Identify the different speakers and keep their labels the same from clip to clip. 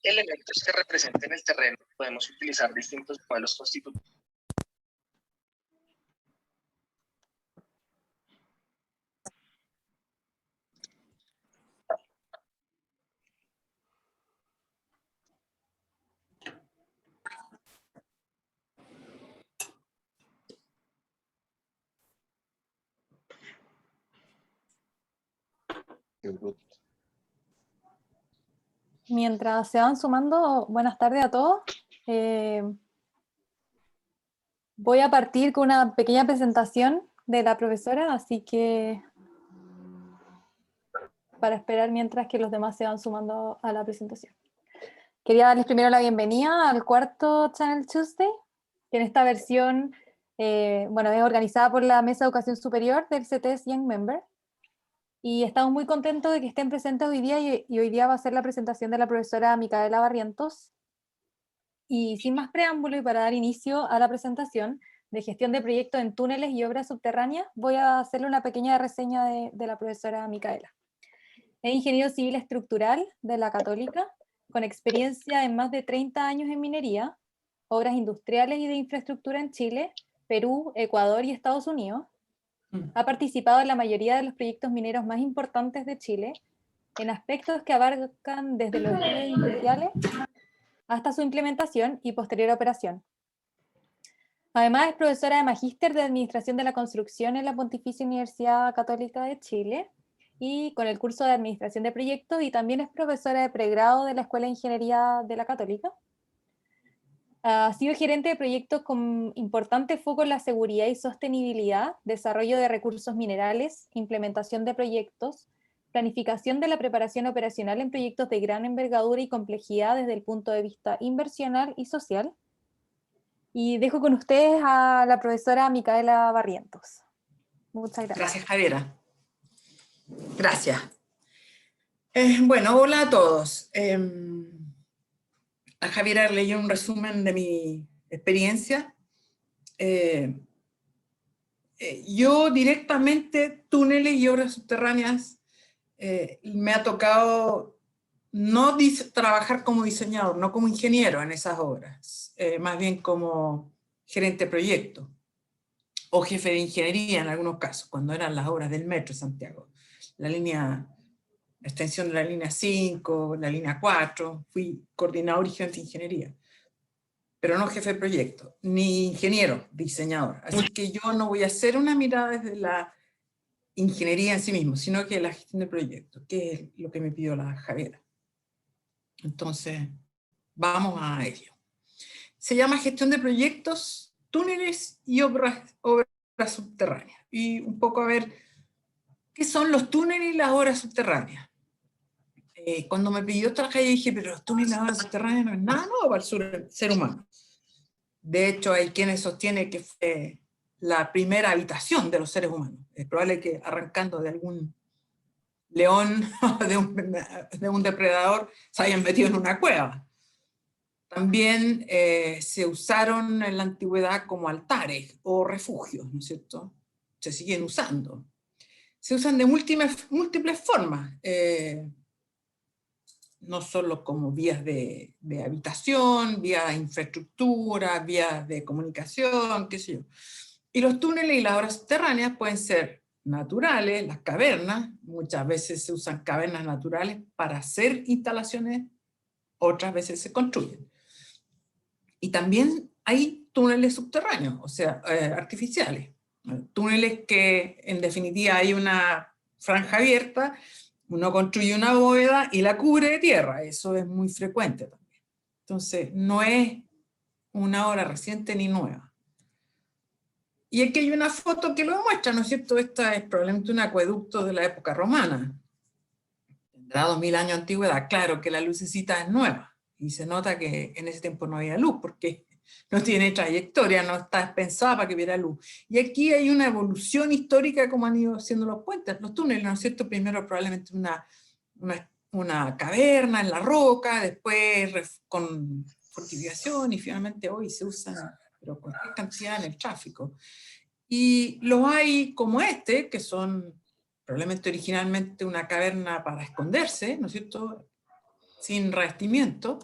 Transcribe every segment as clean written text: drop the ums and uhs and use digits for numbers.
Speaker 1: elementos que representen el terreno. Podemos utilizar distintos modelos constitutivos.
Speaker 2: Mientras se van sumando, buenas tardes a todos. Voy a partir con una pequeña presentación de la profesora, así que para esperar mientras que los demás se van sumando a la presentación. Quería darles primero la bienvenida al cuarto Channel Tuesday, que en esta versión es organizada por la Mesa de Educación Superior del CTS Young Member. Y estamos muy contentos de que estén presentes hoy día y hoy día va a ser la presentación de la profesora Micaela Barrientos. Y sin más preámbulo y para dar inicio a la presentación de gestión de proyectos en túneles y obras subterráneas, voy a hacerle una pequeña reseña de la profesora Micaela. Es ingeniero civil estructural de la Católica, con experiencia en más de 30 años en minería, obras industriales y de infraestructura en Chile, Perú, Ecuador y Estados Unidos. Ha participado en la mayoría de los proyectos mineros más importantes de Chile, en aspectos que abarcan desde los estudios iniciales hasta su implementación y posterior operación. Además es profesora de Magíster de Administración de la Construcción en la Pontificia Universidad Católica de Chile y con el curso de Administración de Proyectos, y también es profesora de pregrado de la Escuela de Ingeniería de la Católica. Ha sido gerente de proyectos con importante foco en la seguridad y sostenibilidad, desarrollo de recursos minerales, implementación de proyectos, planificación de la preparación operacional en proyectos de gran envergadura y complejidad desde el punto de vista inversional y social. Y dejo con ustedes a la profesora Micaela Barrientos. Muchas gracias.
Speaker 3: Gracias, Javiera. Gracias. Hola a todos. A Javiera leyó un resumen de mi experiencia. Yo directamente, túneles y obras subterráneas, me ha tocado no trabajar como diseñador, no como ingeniero en esas obras, más bien como gerente de proyecto o jefe de ingeniería en algunos casos, cuando eran las obras del Metro de Santiago, la extensión de la línea 5, la línea 4, fui coordinador y gerente de ingeniería, pero no jefe de proyecto, ni ingeniero, diseñador. Así que yo no voy a hacer una mirada desde la ingeniería en sí mismo, sino que la gestión de proyectos, que es lo que me pidió la Javiera. Entonces, vamos a ello. Se llama gestión de proyectos, túneles y obras subterráneas. Y un poco a ver, ¿qué son los túneles y las obras subterráneas? Cuando me pidió trabajar, yo dije, pero los túneles y las obras subterráneas no es nada nuevo para el ser humano. De hecho, hay quienes sostienen que fue la primera habitación de los seres humanos. Es probable que arrancando de algún león o de un depredador se hayan metido en una cueva. También se usaron en la antigüedad como altares o refugios, ¿no es cierto? Se siguen usando. Se usan de múltiples formas, no solo como vías de habitación, vías de infraestructura, vías de comunicación, qué sé yo. Y los túneles y las obras subterráneas pueden ser naturales, las cavernas, muchas veces se usan cavernas naturales para hacer instalaciones, otras veces se construyen. Y también hay túneles subterráneos, o sea, artificiales. Túneles que en definitiva hay una franja abierta, uno construye una bóveda y la cubre de tierra, eso es muy frecuente también. Entonces, no es una obra reciente ni nueva. Y aquí hay una foto que lo demuestra, ¿no es cierto? Esta es probablemente un acueducto de la época romana. Tendrá 2000 años de antigüedad. Claro que la lucecita es nueva. Y se nota que en ese tiempo no había luz, porque no tiene trayectoria, no está pensada para que hubiera luz. Y aquí hay una evolución histórica como han ido haciendo los puentes, los túneles, ¿no es cierto? Primero probablemente una caverna en la roca, después con fortificación, y finalmente hoy se usan, pero con cualquier cantidad en el tráfico. Y los hay como este, que son probablemente originalmente una caverna para esconderse, ¿no es cierto? sin revestimiento,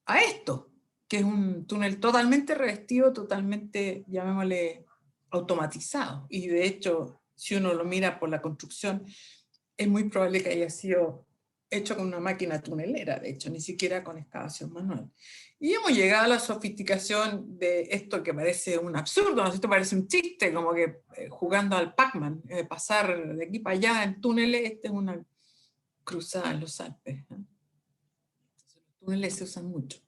Speaker 3: a esto, que es un túnel totalmente revestido, totalmente, llamémosle, automatizado. Y de hecho, si uno lo mira por la construcción, es muy probable que haya sido hecho con una máquina tunelera, de hecho, ni siquiera con excavación manual. Y hemos llegado a la sofisticación de esto que parece un absurdo, ¿no? Esto parece un chiste, como que jugando al Pac-Man, pasar de aquí para allá en túneles. Esta es una cruzada en los Alpes, ¿no? Entonces, los túneles se usan mucho.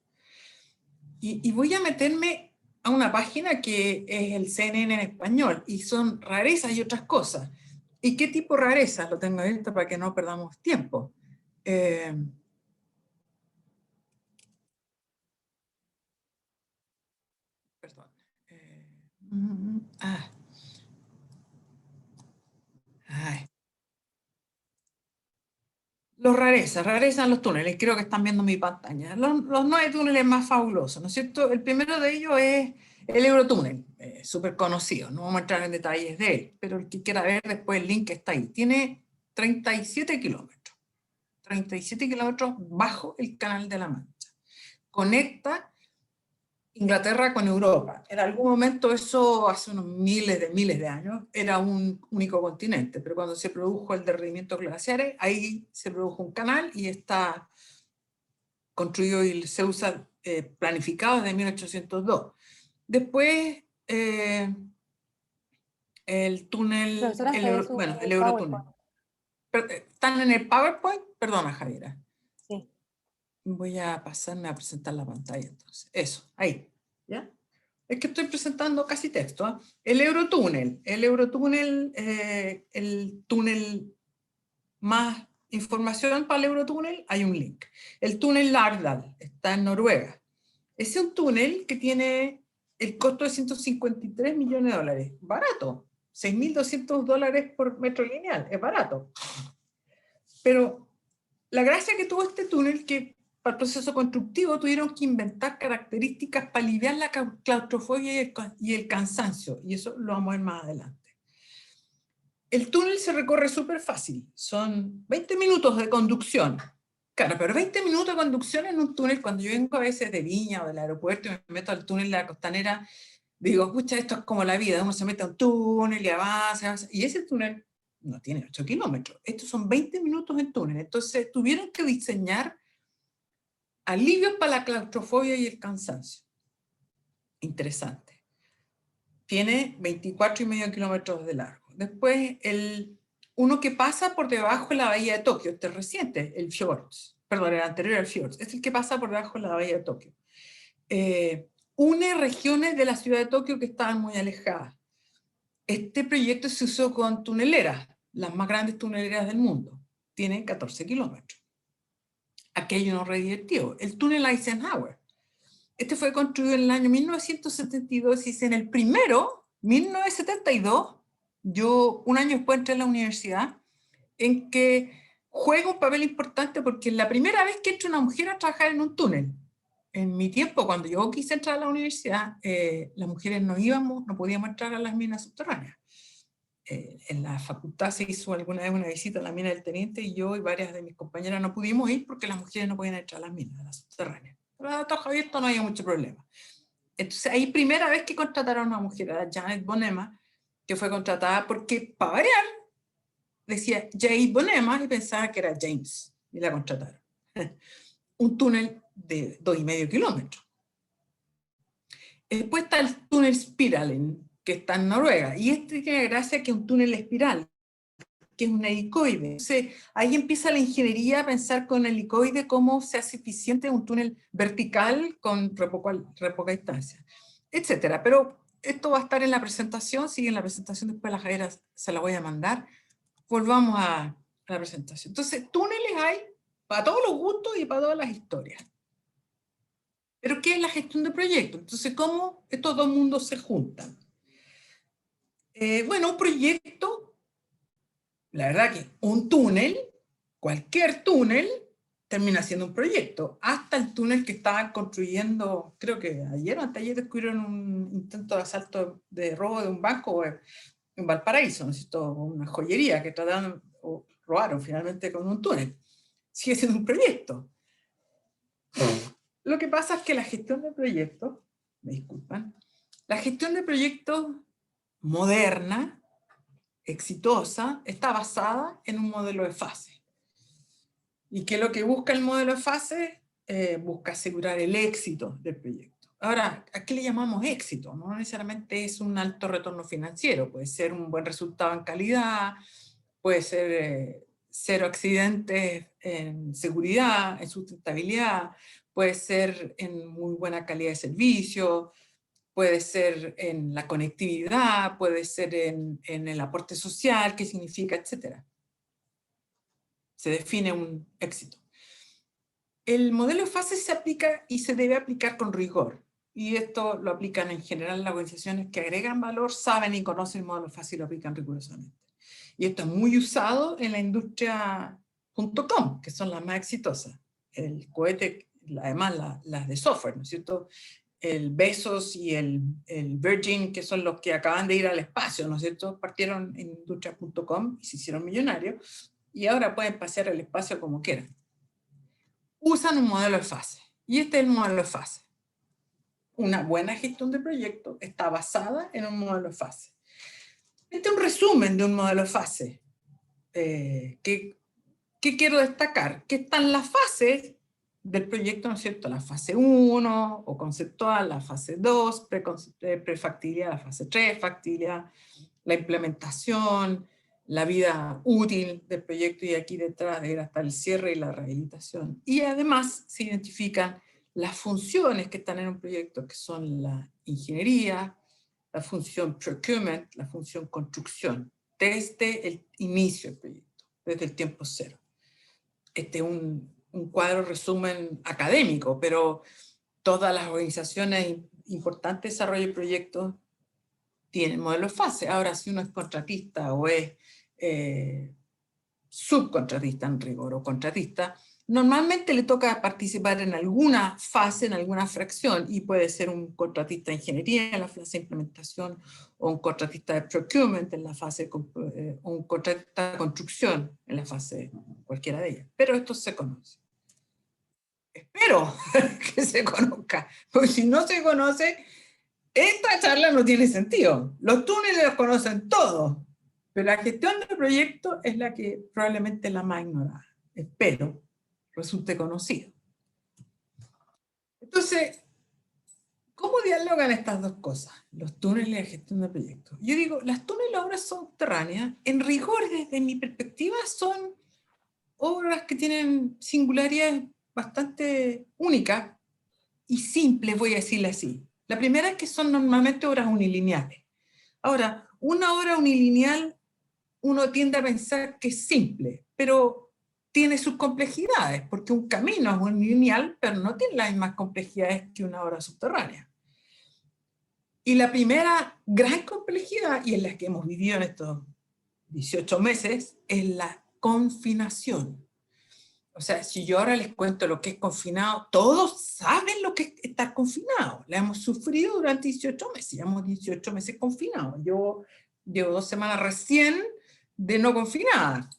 Speaker 3: Y voy a meterme a una página que es el CNN en español, y son rarezas y otras cosas. ¿Y qué tipo de rarezas? Lo tengo abierto para que no perdamos tiempo. Perdón. Ay. Los rarezas en los túneles, creo que están viendo mi pantalla. Los 9 túneles más fabulosos, ¿no es cierto? El primero de ellos es el Eurotúnel, súper conocido, no vamos a entrar en detalles de él, pero el que quiera ver después el link está ahí. Tiene 37 kilómetros, 37 kilómetros bajo el Canal de la Mancha. Conecta Inglaterra con Europa. En algún momento eso, hace unos miles de años, era un único continente, pero cuando se produjo el derretimiento glaciares, ahí se produjo un canal y está construido y se usa planificado desde 1802. Después, el túnel,
Speaker 2: Profesora,
Speaker 3: bueno, el Eurotúnel. ¿Están en el PowerPoint? Perdona, Javiera.
Speaker 2: Sí.
Speaker 3: Voy a pasarme a presentar la pantalla entonces. Eso, ahí. ¿Ya? Es que estoy presentando casi texto, ¿eh? El Eurotúnel, el túnel más información para el Eurotúnel, hay un link. El túnel Lardal está en Noruega. Ese es un túnel que tiene el costo de 153 millones de dólares. Barato. 6.200 dólares por metro lineal. Es barato. Pero la gracia que tuvo este túnel, que para el proceso constructivo tuvieron que inventar características para aliviar la claustrofobia y el cansancio, y eso lo vamos a ver más adelante. El túnel se recorre súper fácil, son 20 minutos de conducción. Claro, pero 20 minutos de conducción en un túnel, cuando yo vengo a veces de Viña o del aeropuerto y me meto al túnel de la Costanera, digo, escucha, esto es como la vida, uno se mete a un túnel y avanza, y ese túnel no tiene 8 kilómetros, estos son 20 minutos en túnel, entonces tuvieron que diseñar alivios para la claustrofobia y el cansancio. Interesante. Tiene 24,5 kilómetros de largo. Después, uno que pasa por debajo de la bahía de Tokio, este es reciente, el Fjords, perdón, el anterior al Fjords, es el que pasa por debajo de la bahía de Tokio. Une regiones de la ciudad de Tokio que estaban muy alejadas. Este proyecto se usó con tuneleras, las más grandes tuneleras del mundo. Tienen 14 kilómetros. Aquí hay uno redirectivo, el túnel Eisenhower. Este fue construido en el año 1972 y en el primero, 1972, yo un año después entré a la universidad, en que juega un papel importante porque es la primera vez que entra una mujer a trabajar en un túnel. En mi tiempo, cuando yo quise entrar a la universidad, las mujeres no podíamos entrar a las minas subterráneas. En la facultad se hizo alguna vez una visita a la mina del Teniente y yo y varias de mis compañeras no pudimos ir porque las mujeres no podían entrar a las minas, a las subterráneas. Pero a toja abierto no había mucho problema. Entonces ahí primera vez que contrataron a una mujer, a Janet Bonnema, que fue contratada porque, para variar, decía Jade Bonnema y pensaba que era James, y la contrataron. Un túnel de 2,5 kilómetros. Después está el túnel Spiralen, que está en Noruega, y este tiene gracia que es un túnel espiral, que es un helicoide. Entonces, ahí empieza la ingeniería a pensar con el helicoide cómo se hace eficiente un túnel vertical con re poca distancia, etcétera. Pero esto va a estar en la presentación, sigue en la presentación, después la Javiera se la voy a mandar. Volvamos a la presentación. Entonces, túneles hay para todos los gustos y para todas las historias. Pero ¿qué es la gestión de proyectos? Entonces, ¿cómo estos dos mundos se juntan? Bueno, un proyecto, la verdad que un túnel, cualquier túnel, termina siendo un proyecto. Hasta el túnel que estaban construyendo, creo que ayer o anteayer descubrieron un intento de asalto, de robo de un banco en Valparaíso, ¿no es cierto? Una joyería que trataron, o robaron finalmente con un túnel. Sigue siendo un proyecto. Lo que pasa es que la gestión de proyectos, me disculpan, la gestión de proyectos moderna, exitosa, está basada en un modelo de fase. ¿Y qué es lo que busca el modelo de fase? Busca asegurar el éxito del proyecto. Ahora, ¿a qué le llamamos éxito? No necesariamente es un alto retorno financiero, puede ser un buen resultado en calidad, puede ser cero accidentes en seguridad, en sustentabilidad, puede ser en muy buena calidad de servicio, puede ser en la conectividad, puede ser en el aporte social, qué significa, etc. Se define un éxito. El modelo de fase se aplica y se debe aplicar con rigor. Y esto lo aplican en general las organizaciones que agregan valor, saben y conocen el modelo de fase y lo aplican rigurosamente. Y esto es muy usado en la industria .com, que son las más exitosas. El cohete, además las de software, ¿no es cierto? El Bezos y el Virgin, que son los que acaban de ir al espacio, ¿no es cierto? Partieron en industria.com y se hicieron millonarios, y ahora pueden pasear al espacio como quieran. Usan un modelo de fase, y este es el modelo de fase. Una buena gestión de proyectos está basada en un modelo de fase. Este es un resumen de un modelo de fase. ¿Qué quiero destacar? Que están las fases del proyecto, ¿no es cierto? La fase 1 o conceptual, la fase 2, prefactibilidad, la fase 3, factibilidad, la implementación, la vida útil del proyecto, y aquí detrás de hasta el cierre y la rehabilitación. Y además se identifican las funciones que están en un proyecto, que son la ingeniería, la función procurement, la función construcción, desde el inicio del proyecto, desde el tiempo cero. Este es un cuadro resumen académico, pero todas las organizaciones importantes de desarrollo de proyectos tienen modelos de fase. Ahora, si uno es contratista o es subcontratista en rigor o contratista, normalmente le toca participar en alguna fase, en alguna fracción, y puede ser un contratista de ingeniería en la fase de implementación, o un contratista de procurement en la fase, o un contratista de construcción en la fase, cualquiera de ellas. Pero esto se conoce. Espero que se conozca, porque si no se conoce, esta charla no tiene sentido. Los túneles los conocen todos, pero la gestión del proyecto es la que probablemente es la más ignorada. Espero resulte conocido. Entonces, ¿cómo dialogan estas dos cosas? Los túneles y la gestión de proyectos. Yo digo, las túneles obras subterráneas, en rigor desde mi perspectiva, son obras que tienen singularidades bastante únicas y simples, voy a decirle así. La primera es que son normalmente obras unilineales. Ahora, una obra unilineal uno tiende a pensar que es simple, pero tiene sus complejidades, porque un camino es unilineal, pero no tiene las mismas complejidades que una obra subterránea. Y la primera gran complejidad, y en la que hemos vivido en estos 18 meses, es la confinación. O sea, si yo ahora les cuento lo que es confinado, todos saben lo que es estar confinado. La hemos sufrido durante 18 meses, llevamos 18 meses confinados. Yo llevo 2 semanas recién de no confinada.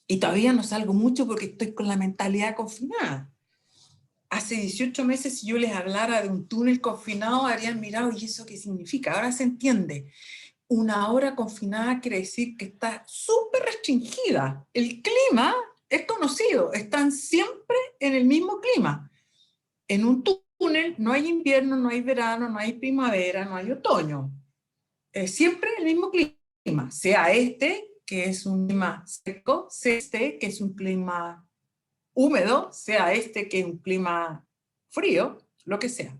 Speaker 3: Y todavía no salgo mucho porque estoy con la mentalidad confinada. Hace 18 meses, si yo les hablara de un túnel confinado, habrían mirado, ¿y eso qué significa? Ahora se entiende. Una obra confinada quiere decir que está súper restringida. El clima es conocido, están siempre en el mismo clima. En un túnel no hay invierno, no hay verano, no hay primavera, no hay otoño. Siempre el mismo clima, sea este, que es un clima seco, sea este, que es un clima húmedo, sea este, que es un clima frío, lo que sea.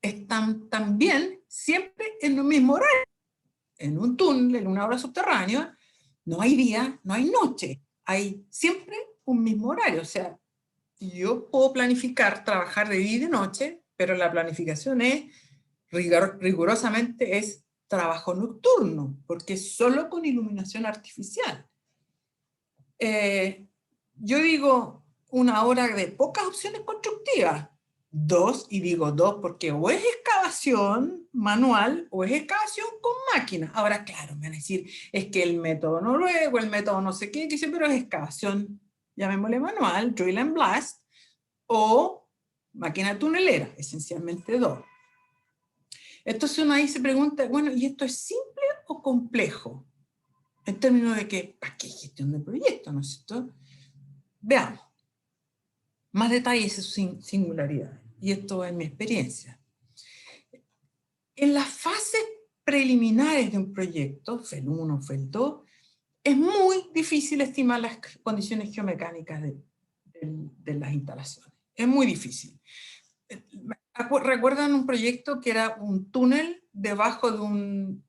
Speaker 3: Están también siempre en el mismo horario. En un túnel, en una obra subterránea, no hay día, no hay noche, hay siempre un mismo horario. O sea, yo puedo planificar trabajar de día y de noche, pero la planificación es, rigurosamente, es trabajo nocturno, porque es solo con iluminación artificial. Yo digo una obra de pocas opciones constructivas. 2, y digo 2 porque o es excavación manual o es excavación con máquina. Ahora, claro, me van a decir, es que el método noruego, el método no sé qué, pero es excavación, llamémosle manual, drill and blast, o máquina tunelera, esencialmente dos. Entonces uno ahí se pregunta, bueno, ¿y esto es simple o complejo? En términos de que, ¿para qué gestión de proyectos, no es cierto? Veamos. Más detalles y sus singularidades. Y esto es mi experiencia. En las fases preliminares de un proyecto, FEL 1, FEL 2, es muy difícil estimar las condiciones geomecánicas de las instalaciones. Es muy difícil. ¿Recuerdan un proyecto que era un túnel debajo de un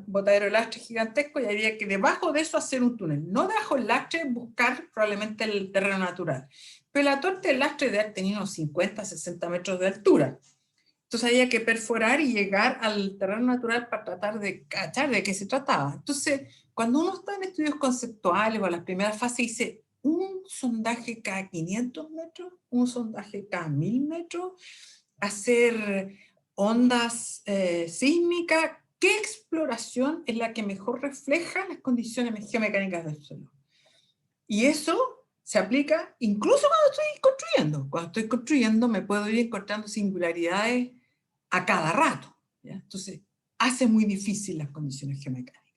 Speaker 3: botadero de lastre gigantesco y había que debajo de eso hacer un túnel? No debajo del lastre buscar probablemente el terreno natural. Pero la torre del lastre debe haber tenido unos 50, 60 metros de altura. Entonces había que perforar y llegar al terreno natural para tratar de cachar de qué se trataba. Entonces, cuando uno está en estudios conceptuales o en las primeras fases, dice un sondaje cada 500 metros, un sondaje cada 1000 metros, hacer ondas sísmicas. ¿Qué exploración es la que mejor refleja las condiciones geomecánicas del suelo? Y eso se aplica incluso cuando estoy construyendo. Cuando estoy construyendo me puedo ir encontrando singularidades a cada rato, ¿ya? Entonces, hace muy difícil las condiciones geomecánicas.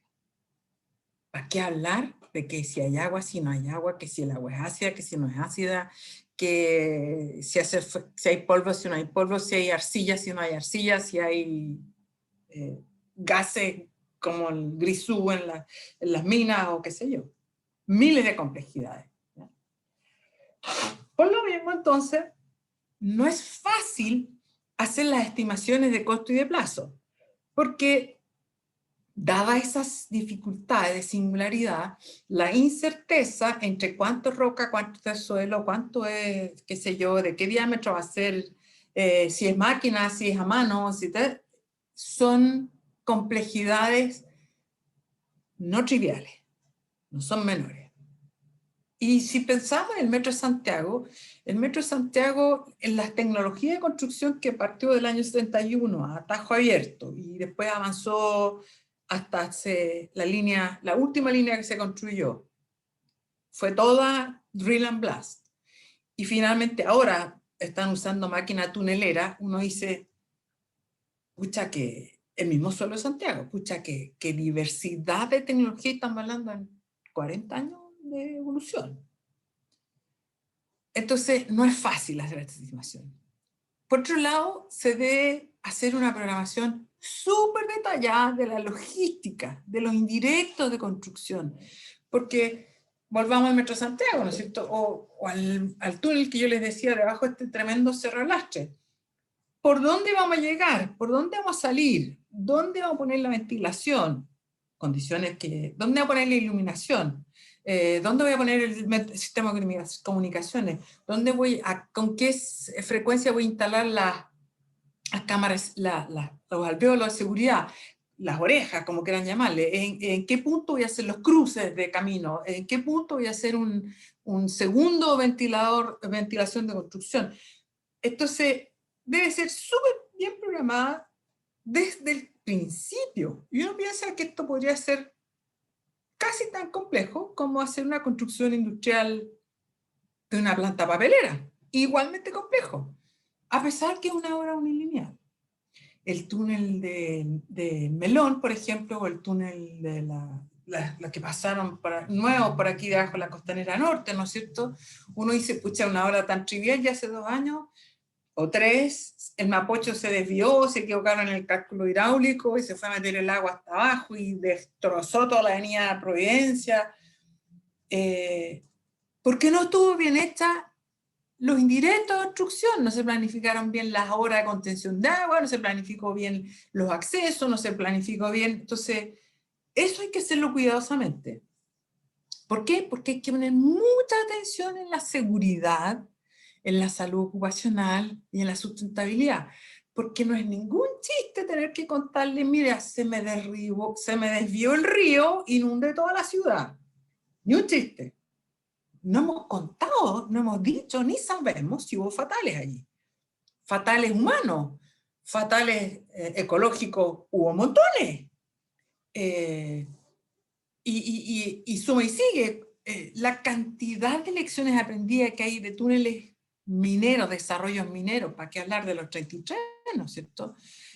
Speaker 3: ¿Para qué hablar de que si hay agua, si no hay agua, que si el agua es ácida, que si no es ácida, que si hay polvo, si no hay polvo, si hay arcilla, si no hay arcilla, si hay gases como el grisú en las minas o qué sé yo? Miles de complejidades, ¿ya? Por lo mismo, entonces, no es fácil hacer las estimaciones de costo y de plazo, porque dadas esas dificultades de singularidad, la incerteza entre cuánto es roca, cuánto es suelo, cuánto es, qué sé yo, de qué diámetro va a ser, si es máquina, si es a mano, son complejidades no triviales, no son menores. Y si pensamos en el Metro de Santiago, en las tecnologías de construcción que partió del año 71 a tajo abierto y después avanzó hasta la última línea que se construyó, fue toda drill and blast. Y finalmente ahora están usando máquina tunelera. Uno dice, pucha, que el mismo suelo de Santiago, pucha, que diversidad de tecnología estamos hablando en 40 años de evolución. Entonces, no es fácil hacer esta estimación. Por otro lado, se debe hacer una programación súper detallada de la logística, de los indirectos de construcción, porque volvamos al Metro Santiago, ¿no es cierto? O al túnel que yo les decía, debajo de este tremendo cerro lastre. ¿Por dónde vamos a llegar? ¿Por dónde vamos a salir? ¿Dónde vamos a poner la ventilación? ¿Dónde vamos a poner la iluminación? ¿Dónde voy a poner el sistema de comunicaciones? ¿Con qué frecuencia voy a instalar las cámaras, los alvéolos de seguridad, las orejas, como quieran llamarle? ¿En qué punto voy a hacer los cruces de camino? ¿En qué punto voy a hacer un segundo ventilación de construcción? Entonces, debe ser súper bien programada desde el principio. Y uno piensa que esto podría ser casi tan complejo como hacer una construcción industrial de una planta papelera. Igualmente complejo, a pesar que es una obra unilineal. El túnel de Melón, por ejemplo, o el túnel de la que pasaron nuevo por aquí debajo de la Costanera Norte, ¿no es cierto? Uno dice, pucha, una obra tan trivial ya hace 2 años, o 3, el Mapocho se desvió, se equivocaron en el cálculo hidráulico y se fue a meter el agua hasta abajo y destrozó toda la avenida Providencia. ¿Por qué no estuvo bien hecha los indirectos de construcción? No se planificaron bien las horas de contención de agua, no se planificó bien los accesos, no se planificó bien. Entonces, eso hay que hacerlo cuidadosamente. ¿Por qué? Porque hay que poner mucha atención en la seguridad, en la salud ocupacional y en la sustentabilidad, porque no es ningún chiste tener que contarle, mira, se me desvió el río, inundé toda la ciudad. Ni un chiste. No hemos contado, no hemos dicho, ni sabemos si hubo fatales allí. Fatales humanos, fatales ecológicos, hubo montones. Y suma y sigue. la cantidad de lecciones aprendidas que hay de túneles mineros, desarrollos mineros, para qué hablar de los 33, ¿no es cierto?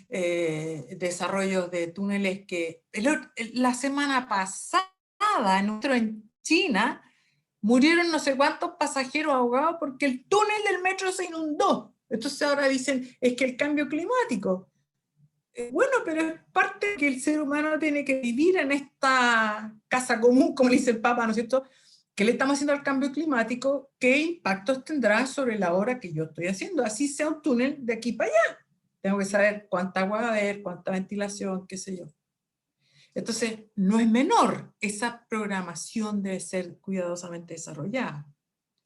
Speaker 3: Desarrollos de túneles que la semana pasada en China murieron no sé cuántos pasajeros ahogados porque el túnel del metro se inundó. Entonces ahora dicen, es que el cambio climático. Bueno, pero es parte que el ser humano tiene que vivir en esta casa común, como le dice el Papa, ¿no es cierto? ¿Qué le estamos haciendo al cambio climático? ¿Qué impactos tendrá sobre la obra que yo estoy haciendo? Así sea un túnel de aquí para allá. Tengo que saber cuánta agua va a haber, cuánta ventilación, qué sé yo. Entonces, no es menor. Esa programación debe ser cuidadosamente desarrollada.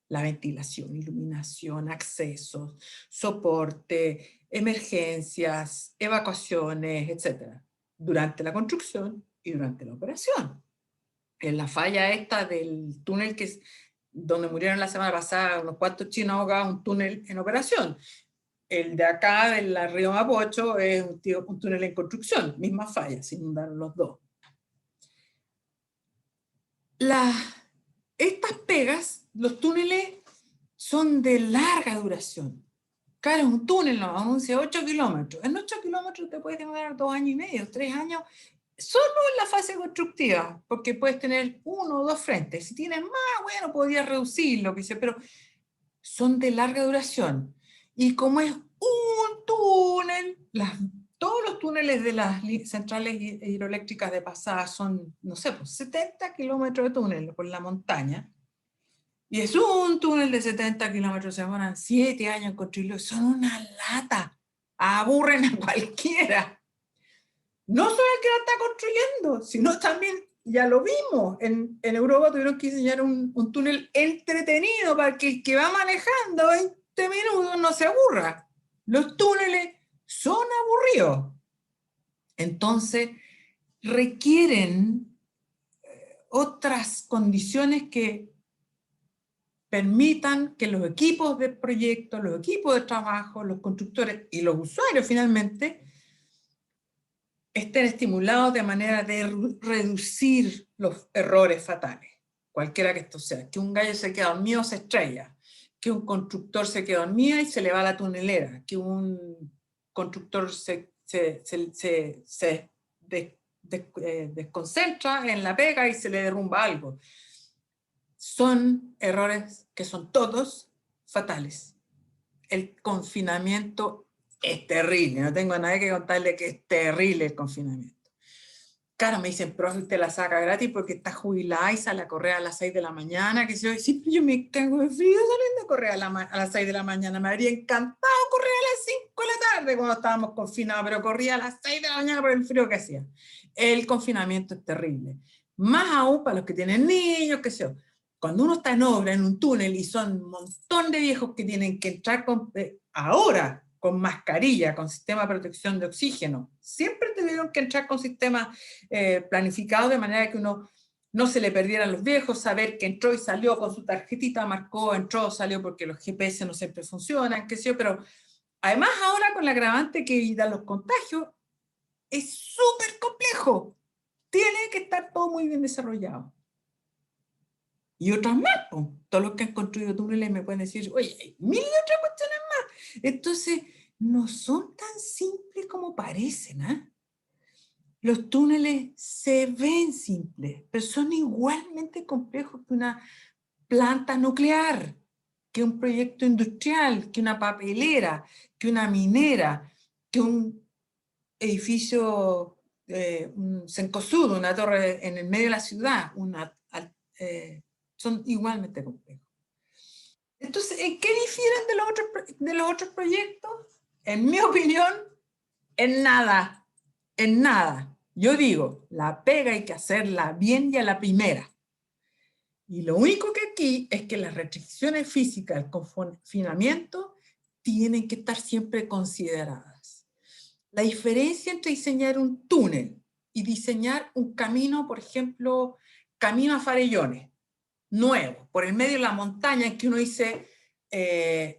Speaker 3: La ventilación, iluminación, accesos, soporte, emergencias, evacuaciones, etc. Durante la construcción y durante la operación. En la falla esta del túnel donde murieron la semana pasada unos cuantos chinos ahogados, un túnel en operación. El de acá, del río Mapocho, es un túnel en construcción, misma falla, se inundaron los dos. Estas pegas, los túneles, son de larga duración. Claro, un túnel nos anuncia 8 kilómetros. En 8 kilómetros te puedes demorar 2 años y medio, 3 años, solo en la fase constructiva, porque puedes tener 1 o 2 frentes. Si tienes más, bueno, podrías reducirlo, pero son de larga duración. Y como es un túnel, todos los túneles de las centrales hidroeléctricas de pasada son, no sé, pues 70 kilómetros de túnel por la montaña. Y es un túnel de 70 kilómetros, se demoran 7 años en construirlo, son una lata, aburren a cualquiera. No solo el que lo está construyendo, sino también, ya lo vimos, en Europa tuvieron que diseñar un túnel entretenido para que el que va manejando 20 minutos no se aburra. Los túneles son aburridos. Entonces, requieren otras condiciones que permitan que los equipos de proyecto, los equipos de trabajo, los constructores y los usuarios finalmente estén estimulados de manera de reducir los errores fatales, cualquiera que esto sea. Que un gallo se quede dormido, se estrella. Que un constructor se quede dormido y se le va la tunelera. Que un constructor se desconcentra en la pega y se le derrumba algo. Son errores que son todos fatales. El confinamiento es terrible, no tengo a nadie que contarle que es terrible el confinamiento. Claro, me dicen, profe, usted la saca gratis porque está jubilada y sale a correr a las 6 de la mañana, que siempre yo me cago de frío saliendo a correr a las 6 de la mañana. Me habría encantado correr a las 5 de la tarde cuando estábamos confinados, pero corría a las 6 de la mañana por el frío que hacía. El confinamiento es terrible. Más aún para los que tienen niños, qué sé yo. Cuando uno está en obra, en un túnel, y son un montón de viejos que tienen que entrar ahora con mascarilla, con sistema de protección de oxígeno, siempre tuvieron que entrar con sistemas planificados de manera que uno no se le perdieran los viejos, saber que entró y salió con su tarjetita, marcó, entró, salió, porque los GPS no siempre funcionan, qué sé yo, pero además ahora con la agravante que da los contagios, es súper complejo. Tiene que estar todo muy bien desarrollado. Y otras más, pues. Todos los que han construido túneles me pueden decir, oye, hay mil y otras cuestiones más. Entonces, no son tan simples como parecen, ¿eh? Los túneles se ven simples, pero son igualmente complejos que una planta nuclear, que un proyecto industrial, que una papelera, que una minera, que un edificio, un Cencosud, una torre en el medio de la ciudad, son igualmente complejos. Entonces, ¿en qué difieren de los otros proyectos? En mi opinión, en nada. En nada. Yo digo, la pega hay que hacerla bien y a la primera. Y lo único que aquí es que las restricciones físicas del confinamiento tienen que estar siempre consideradas. La diferencia entre diseñar un túnel y diseñar un camino, por ejemplo, camino a Farellones, nuevo, por el medio de la montaña, en que uno dice,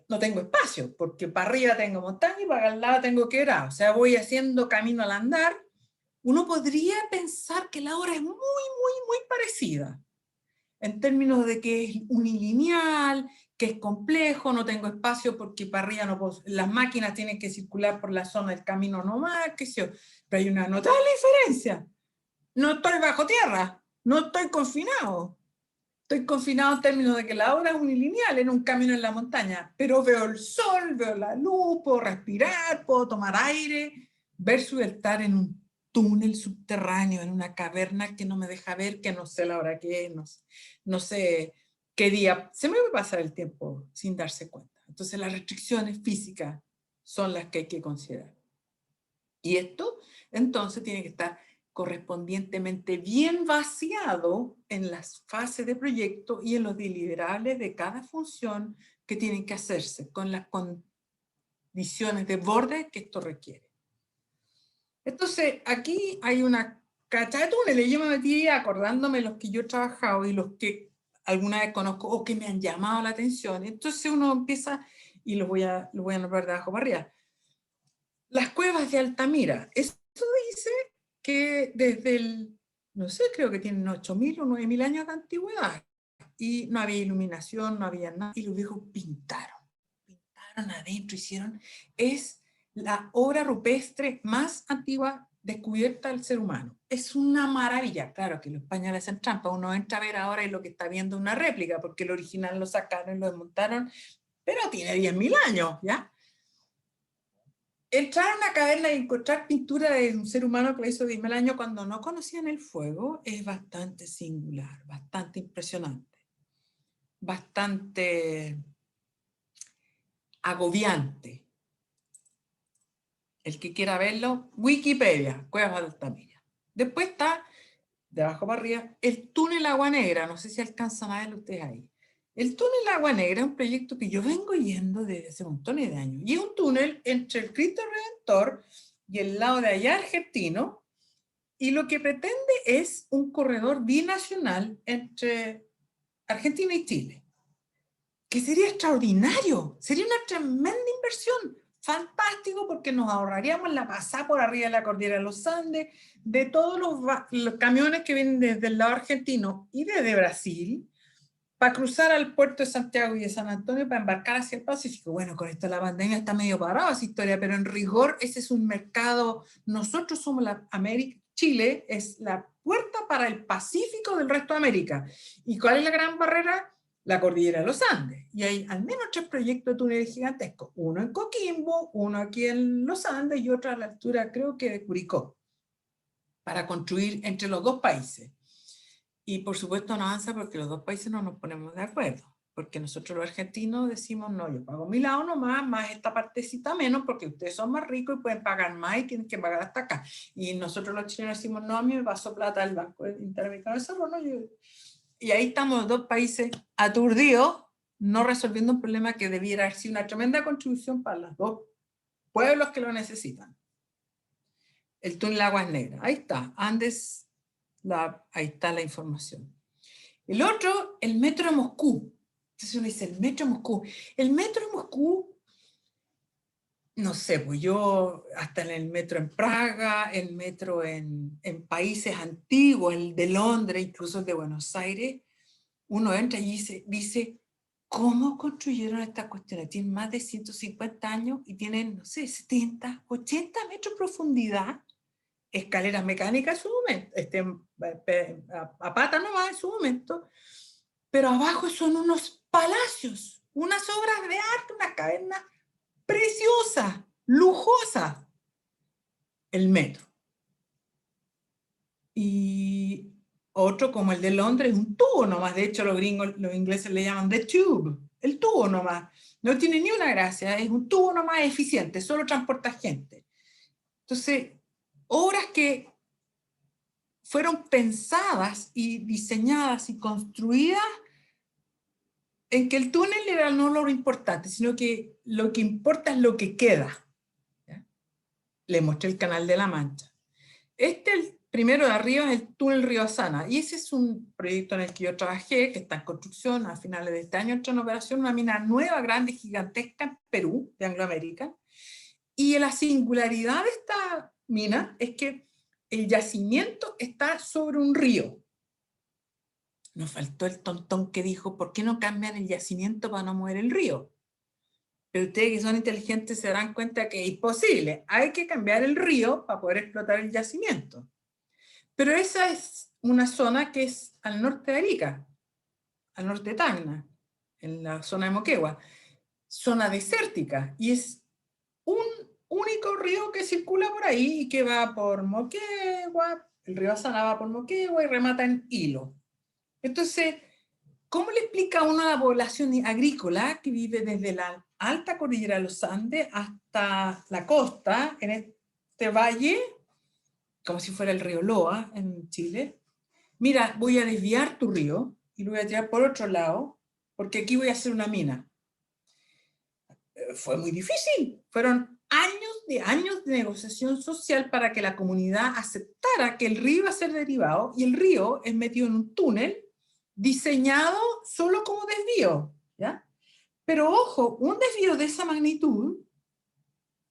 Speaker 3: no tengo espacio, porque para arriba tengo montaña y para el lado tengo quebrada, o sea, voy haciendo camino al andar. Uno podría pensar que la obra es muy, muy, muy parecida. en términos de que es unilineal, que es complejo, no tengo espacio porque para arriba no puedo, las máquinas tienen que circular por la zona del camino nomás, qué sé yo, pero hay una notable diferencia. No estoy bajo tierra, no estoy confinado. Estoy confinado en términos de que la obra es unilineal en un camino en la montaña, pero veo el sol, veo la luz, puedo respirar, puedo tomar aire, versus estar en un túnel subterráneo, en una caverna que no me deja ver, que no sé la hora que es, no sé qué día. Se me va a pasar el tiempo sin darse cuenta. Entonces las restricciones físicas son las que hay que considerar. Y esto entonces tiene que estar correspondientemente bien vaciado en las fases de proyecto y en los deliberables de cada función que tienen que hacerse con las condiciones de borde que esto requiere. Entonces, aquí hay una cachada de túneles. Yo me metí acordándome los que yo he trabajado y los que alguna vez conozco o que me han llamado la atención. Entonces uno empieza, y lo voy a nombrar de abajo para arriba. Las cuevas de Altamira. Esto dice que desde el, no sé, creo que tienen 8.000 o 9.000 años de antigüedad. Y no había iluminación, no había nada. Y los viejos pintaron adentro, hicieron. Es la obra rupestre más antigua descubierta del ser humano. Es una maravilla. Claro que los españoles hacen trampa. Uno entra a ver ahora y lo que está viendo es una réplica, porque el original lo sacaron y lo desmontaron, pero tiene 10.000 años, ¿ya? Entrar a una caverna y encontrar pintura de un ser humano que lo hizo 10.000 años cuando no conocían el fuego es bastante singular, bastante impresionante, bastante agobiante. El que quiera verlo, Wikipedia, Cuevas de Altamira. Después está, de abajo para arriba, el túnel Agua Negra. No sé si alcanzan a verlo ustedes ahí. El túnel Agua Negra es un proyecto que yo vengo yendo desde hace montones de años. Y es un túnel entre el Cristo Redentor y el lado de allá argentino. Y lo que pretende es un corredor binacional entre Argentina y Chile. Que sería extraordinario. Sería una tremenda inversión. Fantástico, porque nos ahorraríamos la pasada por arriba de la cordillera de los Andes, de todos los camiones que vienen desde el lado argentino y desde Brasil, para cruzar al puerto de Santiago y de San Antonio para embarcar hacia el Pacífico. Bueno, con esto la pandemia está medio parada esa historia, pero en rigor ese es un mercado. Nosotros somos la América, Chile es la puerta para el Pacífico del resto de América. ¿Y cuál es la gran barrera? La cordillera de los Andes. Y hay al menos 3 proyectos de túneles gigantescos. Uno en Coquimbo, uno aquí en los Andes y otro a la altura, creo que de Curicó, para construir entre los dos países. Y por supuesto no avanza porque los dos países no nos ponemos de acuerdo. Porque nosotros los argentinos decimos, no, yo pago mi lado nomás, más esta partecita menos, porque ustedes son más ricos y pueden pagar más y tienen que pagar hasta acá. Y nosotros los chilenos decimos, no, a mí me pasó plata del Banco Interamericano de Desarrollo. Y ahí estamos los dos países aturdidos, no resolviendo un problema que debiera haber sido una tremenda contribución para los dos pueblos que lo necesitan. El túnel Aguas Negras, ahí está, Andes, ahí está la información. El otro, el metro de Moscú. Entonces uno dice, el metro de Moscú. El metro de Moscú, no sé, pues yo hasta en el metro en Praga, el metro en países antiguos, el de Londres, incluso el de Buenos Aires, uno entra y dice, ¿cómo construyeron estas cuestiones? Tienen más de 150 años y tienen, no sé, 70, 80 metros de profundidad, escaleras mecánicas en su momento, a pata nomás en su momento, pero abajo son unos palacios, unas obras de arte, una caverna preciosa, lujosa, el metro. Y otro como el de Londres, un tubo nomás. De hecho, los ingleses le llaman the tube, el tubo nomás. No tiene ni una gracia, es un tubo nomás eficiente, solo transporta gente. Entonces, obras que fueron pensadas y diseñadas y construidas en que el túnel era no lo importante, sino que lo que importa es lo que queda. ¿Ya? Le mostré el Canal de la Mancha. El primero de arriba es el túnel Río Asana, y ese es un proyecto en el que yo trabajé, que está en construcción. A finales de este año entró en operación una mina nueva, grande, gigantesca en Perú, de Angloamérica. Y la singularidad de esta mina es que el yacimiento está sobre un río. Nos faltó el tontón que dijo, ¿por qué no cambian el yacimiento para no mover el río? Pero ustedes que son inteligentes se darán cuenta que es imposible. Hay que cambiar el río para poder explotar el yacimiento. Pero esa es una zona que es al norte de Arica, al norte de Tacna, en la zona de Moquegua. Zona desértica. Y es un único río que circula por ahí y que va por Moquegua, el río Asana va por Moquegua y remata en Hilo. Entonces, ¿cómo le explica uno a la población agrícola que vive desde la alta cordillera de los Andes hasta la costa, en este valle, como si fuera el río Loa en Chile? Mira, voy a desviar tu río y lo voy a tirar por otro lado, porque aquí voy a hacer una mina. Fue muy difícil. Fueron años de negociación social para que la comunidad aceptara que el río iba a ser derivado, y el río es metido en un túnel diseñado solo como desvío, ¿ya? Pero ojo, un desvío de esa magnitud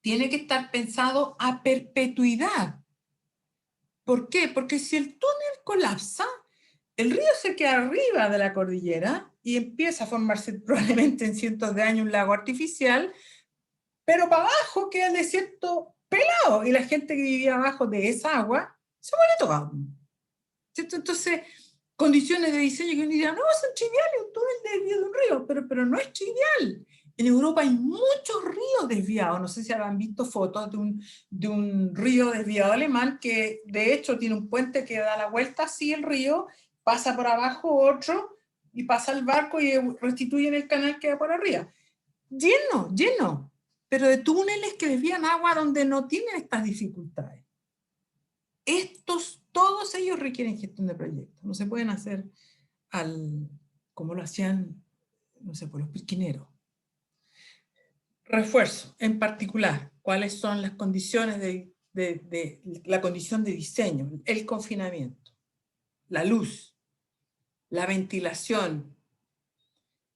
Speaker 3: tiene que estar pensado a perpetuidad. ¿Por qué? Porque si el túnel colapsa, el río se queda arriba de la cordillera y empieza a formarse probablemente en cientos de años un lago artificial, pero para abajo queda el desierto pelado y la gente que vivía abajo de esa agua se muere toda. ¿Cierto? Entonces, condiciones de diseño que uno diría, no, son triviales, un túnel desvío de un río, pero no es trivial. En Europa hay muchos ríos desviados. No sé si habrán visto fotos de un río desviado alemán que de hecho tiene un puente que da la vuelta así el río, pasa por abajo otro y pasa el barco y restituye en el canal que va por arriba. Lleno, pero de túneles que desvían agua donde no tienen estas dificultades. Todos ellos requieren gestión de proyectos. No se pueden hacer como lo hacían, no sé, por los pisquineros. Refuerzo, en particular, cuáles son las condiciones la condición de diseño, el confinamiento, la luz, la ventilación,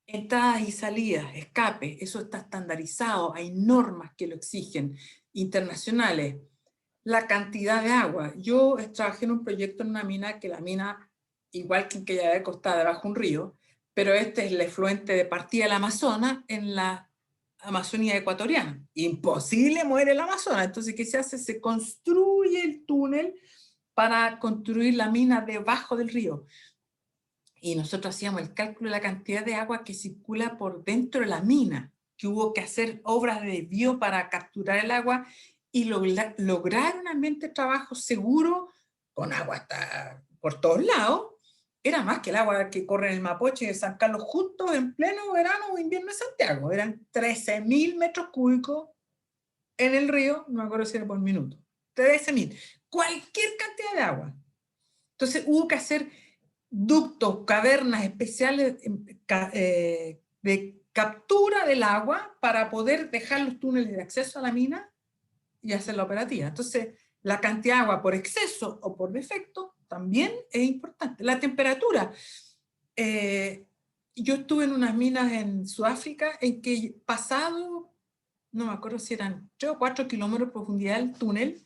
Speaker 3: entradas y salidas, escape, eso está estandarizado, hay normas que lo exigen, internacionales. La cantidad de agua. Yo trabajé en un proyecto en una mina, que la mina, igual que en Quillada de Costa, debajo de un río, pero este es el efluente de partida del Amazonas en la Amazonía ecuatoriana. Imposible mover el Amazonas. Entonces, ¿qué se hace? Se construye el túnel para construir la mina debajo del río. Y nosotros hacíamos el cálculo de la cantidad de agua que circula por dentro de la mina, que hubo que hacer obras de desvío para capturar el agua y lograr un ambiente de trabajo seguro, con agua hasta por todos lados. Era más que el agua que corre en el Mapoche y en San Carlos juntos en pleno verano o invierno en Santiago. Eran 13.000 metros cúbicos en el río, no me acuerdo si era por minuto. 13.000. Cualquier cantidad de agua. Entonces hubo que hacer ductos, cavernas especiales de captura del agua para poder dejar los túneles de acceso a la mina y hacer la operativa. Entonces, la cantidad de agua por exceso o por defecto también es importante. La temperatura. Yo estuve en unas minas en Sudáfrica en que pasado, no me acuerdo si eran 3 o 4 kilómetros de profundidad del túnel,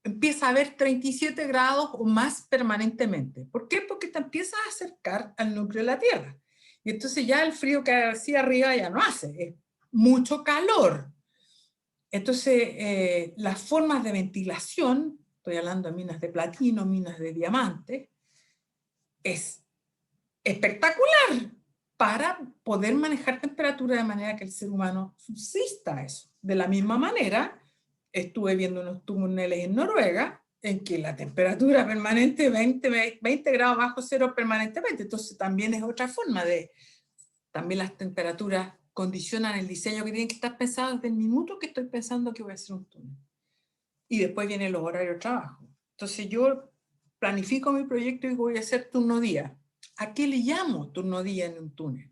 Speaker 3: empieza a haber 37 grados o más permanentemente. ¿Por qué? Porque te empiezas a acercar al núcleo de la Tierra. Y entonces ya el frío que hacía arriba ya no hace, es mucho calor. Entonces, las formas de ventilación, estoy hablando de minas de platino, minas de diamante, es espectacular para poder manejar temperatura de manera que el ser humano subsista a eso. De la misma manera, estuve viendo unos túneles en Noruega en que la temperatura permanente 20 grados bajo cero permanentemente. Entonces también es otra forma también las temperaturas condicionan el diseño, que tienen que estar pensados desde el minuto que estoy pensando que voy a hacer un túnel. Y después vienen los horarios de trabajo. Entonces yo planifico mi proyecto y digo, voy a hacer turno día. ¿A qué le llamo turno día en un túnel?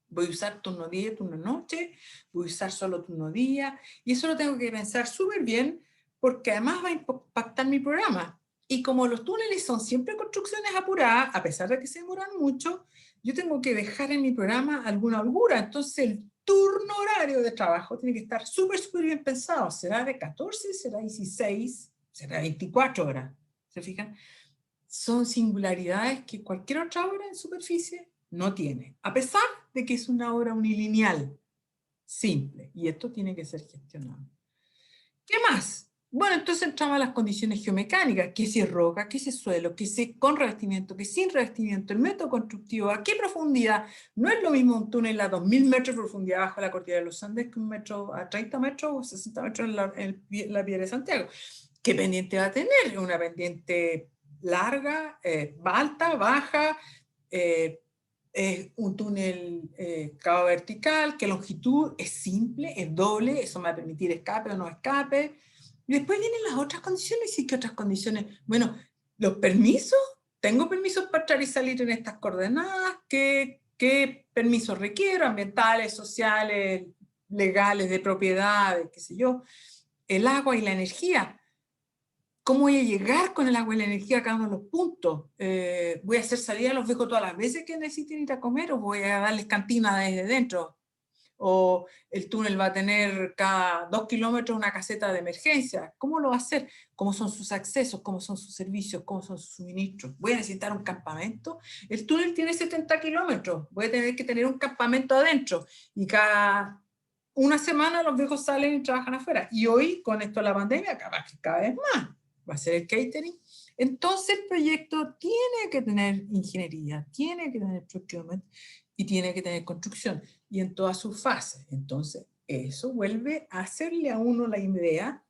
Speaker 3: Voy a usar turno día y turno noche, voy a usar solo turno día, y eso lo tengo que pensar súper bien, porque además va a impactar mi programa. Y como los túneles son siempre construcciones apuradas, a pesar de que se demoran mucho, yo tengo que dejar en mi programa alguna holgura. Entonces el turno horario de trabajo tiene que estar súper bien pensado. ¿Será de 14? ¿Será 16? ¿Será 24 horas? ¿Se fijan? son singularidades que cualquier otra obra en superficie no tiene, a pesar de que es una obra unilineal, simple, y esto tiene que ser gestionado. ¿Qué más? Bueno, entonces entramos a las condiciones geomecánicas, que si es roca, que si es suelo, que si es con revestimiento, que sin revestimiento, el método constructivo, a qué profundidad. No es lo mismo un túnel a 2000 metros de profundidad bajo la cordillera de los Andes que un metro a 30 metros o 60 metros en la Piedra de Santiago. ¿Qué pendiente va a tener? Una pendiente larga, alta, baja, un túnel cabo vertical, ¿qué longitud? Es simple, es doble, eso me va a permitir escape o no escape. Y después vienen las otras condiciones. ¿Y qué otras condiciones? Bueno, los permisos. ¿Tengo permisos para entrar y salir en estas coordenadas? ¿Qué permisos requiero? Ambientales, sociales, legales, de propiedades, qué sé yo. El agua y la energía. ¿Cómo voy a llegar con el agua y la energía a cada uno de los puntos? ¿Voy a hacer salida a los viejos todas las veces que necesiten ir a comer o voy a darles cantina desde dentro? ¿O el túnel va a tener cada 2 kilómetros una caseta de emergencia? ¿Cómo lo va a hacer? ¿Cómo son sus accesos? ¿Cómo son sus servicios? ¿Cómo son sus suministros? ¿Voy a necesitar un campamento? El túnel tiene 70 kilómetros. Voy a tener que tener un campamento adentro. Y cada una semana los viejos salen y trabajan afuera. Y hoy, con esto de la pandemia, cada vez más. Va a ser el catering. Entonces el proyecto tiene que tener ingeniería, tiene que tener procurement y tiene que tener construcción, y en todas sus fases. Entonces eso vuelve a hacerle a uno la idea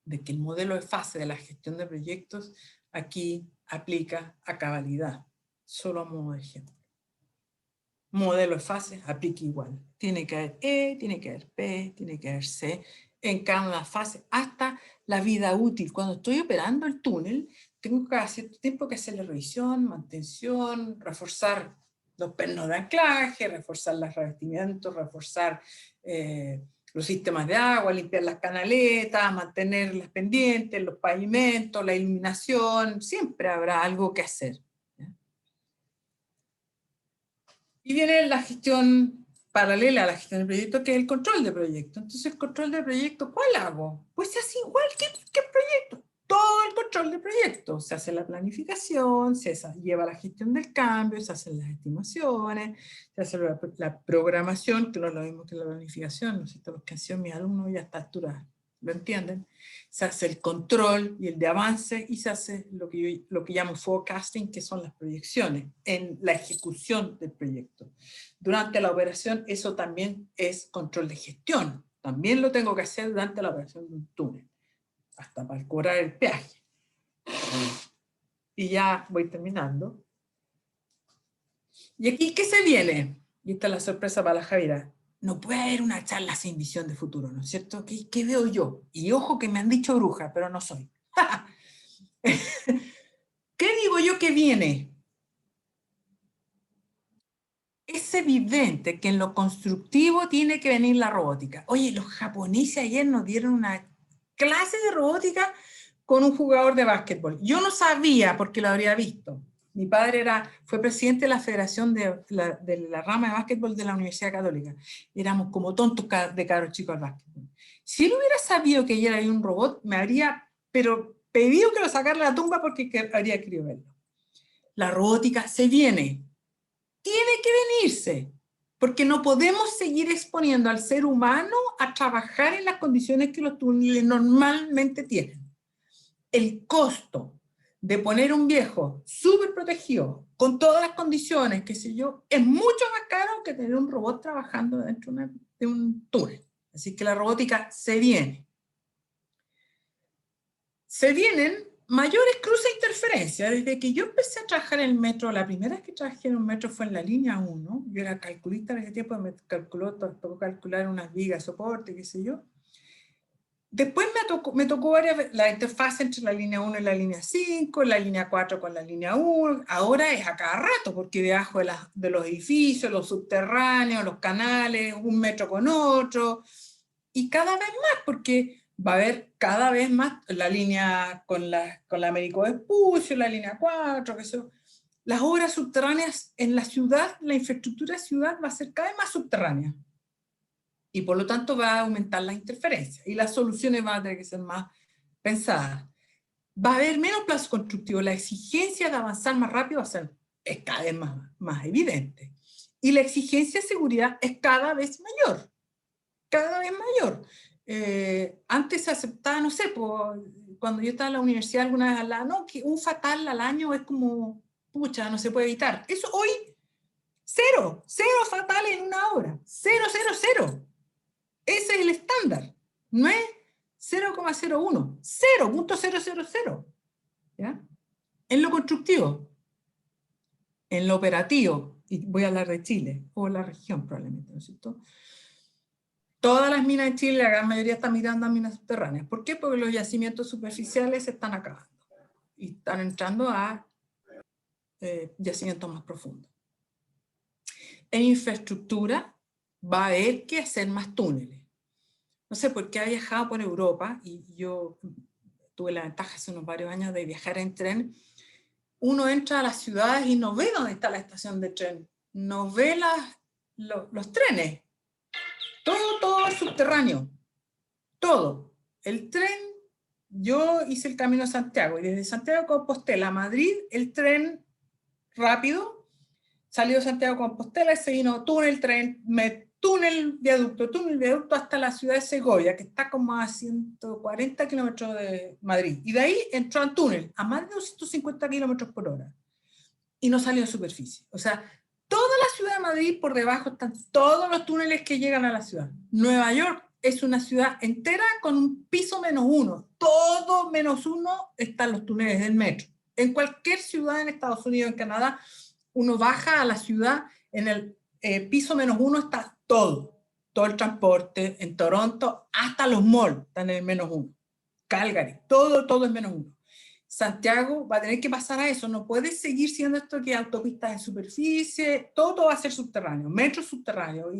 Speaker 3: de que el modelo de fase de la gestión de proyectos aquí aplica a cabalidad, solo a modo de ejemplo. Modelo de fase aplica igual. Tiene que haber E, tiene que haber P, tiene que haber C, en cada fase, hasta la vida útil. Cuando estoy operando el túnel, tengo cada cierto tiempo que hacerle revisión, mantención, reforzar los pernos de anclaje, reforzar los revestimientos, reforzar los sistemas de agua, limpiar las canaletas, mantener las pendientes, los pavimentos, la iluminación, siempre habrá algo que hacer. Y viene la gestión paralela a la gestión de proyecto, que es el control de proyecto. Entonces, el control de proyecto, ¿cuál hago? Pues se hace igual que el proyecto. Todo el control de proyecto. Se hace la planificación, se lleva la gestión del cambio, se hacen las estimaciones, se hace la programación, que no es lo mismo que la planificación, ¿no es cierto? Los que han sido mis alumnos ya a esta altura lo entienden. Se hace el control y el de avance, y se hace lo que llamo forecasting, que son las proyecciones en la ejecución del proyecto. Durante la operación, eso también es control de gestión. También lo tengo que hacer durante la operación de un túnel, hasta para cobrar el peaje. Y ya voy terminando. ¿Y aquí qué se viene? Y esta es la sorpresa para la Javiera. No puede haber una charla sin visión de futuro, ¿no es cierto? ¿Qué veo yo? Y ojo que me han dicho bruja, pero no soy. ¿Qué digo yo que viene? Es evidente que en lo constructivo tiene que venir la robótica. Oye, los japoneses ayer nos dieron una clase de robótica con un jugador de básquetbol. Yo no sabía porque lo habría visto. Mi padre fue presidente de la federación de la rama de básquetbol de la Universidad Católica. Éramos como tontos de cabros chicos al básquetbol. Si él hubiera sabido que ayer había un robot, me habría pedido que lo sacara de la tumba porque habría querido verlo. La robótica se viene. Tiene que venirse, porque no podemos seguir exponiendo al ser humano a trabajar en las condiciones que los túneles normalmente tienen. El costo de poner un viejo súper protegido, con todas las condiciones, qué sé yo, es mucho más caro que tener un robot trabajando dentro de un túnel. Así que la robótica se viene. Se vienen mayores cruces e interferencias. Desde que yo empecé a trabajar en el metro, la primera vez que trabajé en un metro fue en la línea 1. Yo era calculista en ese tiempo, me tocó calcular unas vigas de soporte, qué sé yo. Después me tocó la interfaz entre la línea 1 y la línea 5, la línea 4 con la línea 1. Ahora es a cada rato, porque debajo de los edificios, los subterráneos, los canales, un metro con otro. Y cada vez más, porque va a haber cada vez más la línea con la Américo Vespucio, la línea 4, que eso. Las obras subterráneas en la ciudad, la infraestructura de ciudad va a ser cada vez más subterránea. Y por lo tanto va a aumentar la interferencia y las soluciones van a tener que ser más pensadas. va a haber menos plazos constructivos, la exigencia de avanzar más rápido es cada vez más evidente. Y la exigencia de seguridad es cada vez mayor, cada vez mayor. Antes se aceptaba, no sé, cuando yo estaba en la universidad alguna vez hablaba, no, que un fatal al año es como, pucha, no se puede evitar. Eso hoy, cero fatales en una hora, 0, 0, 0. Ese es el estándar, no es 0,01, 0.000. ¿Ya? En lo constructivo, en lo operativo, y voy a hablar de Chile, o la región probablemente, ¿no es cierto? Todas las minas de Chile, la gran mayoría están mirando a minas subterráneas. ¿Por qué? Porque los yacimientos superficiales se están acabando y están entrando a yacimientos más profundos. En infraestructura va a haber que hacer más túneles. No sé, porque he viajado por Europa y yo tuve la ventaja hace unos varios años de viajar en tren. Uno entra a las ciudades y no ve dónde está la estación de tren, no ve los trenes. Todo es subterráneo, todo. El tren, yo hice el Camino a Santiago y desde Santiago de Compostela a Madrid, el tren rápido, salió de Santiago de Compostela y se vino túnel, viaducto hasta la ciudad de Segovia, que está como a 140 kilómetros de Madrid. Y de ahí entró al túnel a más de 250 kilómetros por hora. Y no salió a superficie. O sea, toda la ciudad de Madrid, por debajo están todos los túneles que llegan a la ciudad. Nueva York es una ciudad entera con un piso -1. Todo -1 están los túneles del metro. En cualquier ciudad en Estados Unidos, en Canadá, uno baja a la ciudad, en el piso -1 está todo el transporte. En Toronto, hasta los malls están en el -1. Calgary, todo es -1. Santiago va a tener que pasar a eso, no puede seguir siendo esto que autopistas en superficie, todo va a ser subterráneo, metro subterráneo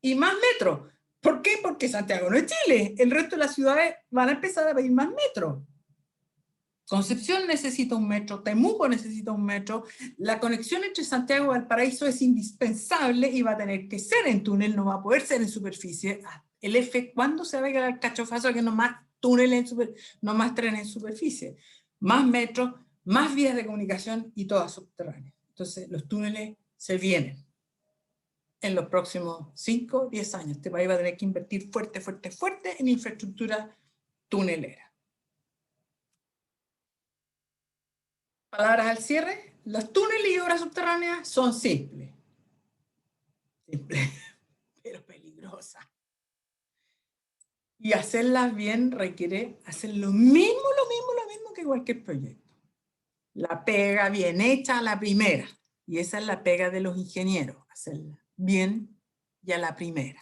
Speaker 3: y más metro. ¿Por qué? Porque Santiago no es Chile, el resto de las ciudades van a empezar a pedir más metro. Concepción necesita un metro, Temuco necesita un metro, la conexión entre Santiago y Valparaíso es indispensable y va a tener que ser en túnel, no va a poder ser en superficie. El F, ¿cuándo se va a llegar al cachofazo que no más túneles, no más trenes en superficie? Más metros, más vías de comunicación y todas subterráneas. Entonces los túneles se vienen en los próximos 5, 10 años. Este país va a tener que invertir fuerte en infraestructura tunelera. Palabras al cierre. Los túneles y obras subterráneas son simples, pero peligrosas. Y hacerlas bien requiere hacer lo mismo que cualquier proyecto. La pega bien hecha a la primera. Y esa es la pega de los ingenieros, hacerla bien y a la primera.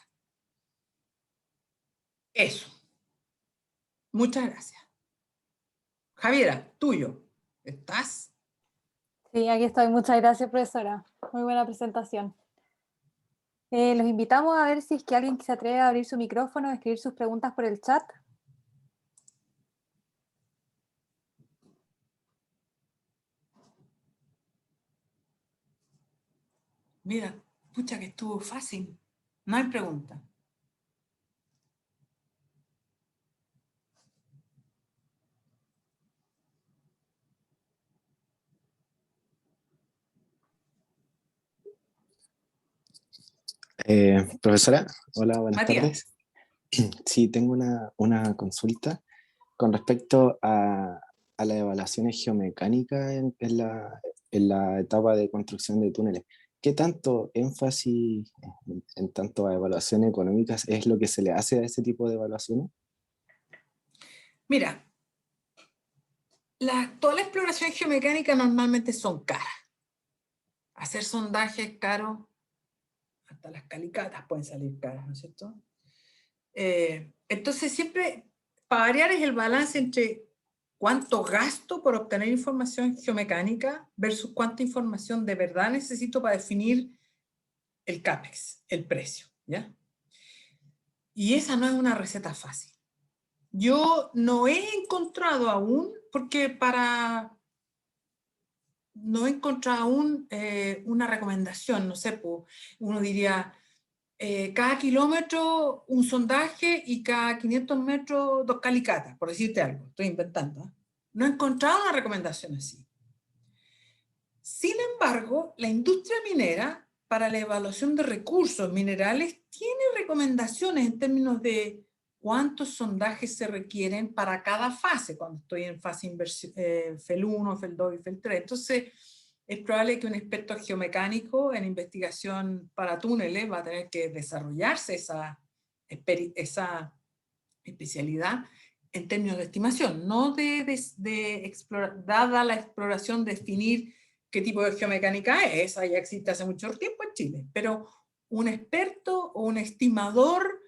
Speaker 3: Eso. Muchas gracias. Javiera, tuyo. ¿Estás?
Speaker 2: Sí, aquí estoy. Muchas gracias, profesora. Muy buena presentación. Los invitamos a ver si es que alguien se atreve a abrir su micrófono o escribir sus preguntas por el chat.
Speaker 3: Mira, pucha que estuvo fácil. No hay pregunta.
Speaker 4: Profesora, hola, buenas
Speaker 3: Matías.
Speaker 4: tardes. Sí, tengo una consulta con respecto a las evaluaciones geomecánicas en la etapa de construcción de túneles. ¿Qué tanto énfasis en tanto a evaluaciones económicas es lo que se le hace a ese tipo de evaluaciones?
Speaker 3: Mira, toda la exploración geomecánica normalmente son caras. Hacer sondaje es caro, hasta las calicatas pueden salir caras, ¿no es cierto? Entonces siempre, para variar, es el balance entre cuánto gasto por obtener información geomecánica versus cuánta información de verdad necesito para definir el CAPEX, el precio, ¿ya? Y esa no es una receta fácil. Yo no he encontrado aún, porque no he encontrado aún una recomendación, no sé, pues, uno diría, cada kilómetro un sondaje y cada 500 metros 2 calicatas, por decirte algo, estoy inventando, ¿eh? No he encontrado una recomendación así. Sin embargo, la industria minera, para la evaluación de recursos minerales, tiene recomendaciones en términos de cuántos sondajes se requieren para cada fase, cuando estoy en fase FEL 1, FEL 2 y FEL 3. Entonces, es probable que un experto geomecánico en investigación para túneles va a tener que desarrollarse esa especialidad en términos de estimación, no dada la exploración, definir qué tipo de geomecánica es. Esa ya existe hace mucho tiempo en Chile, pero un experto o un estimador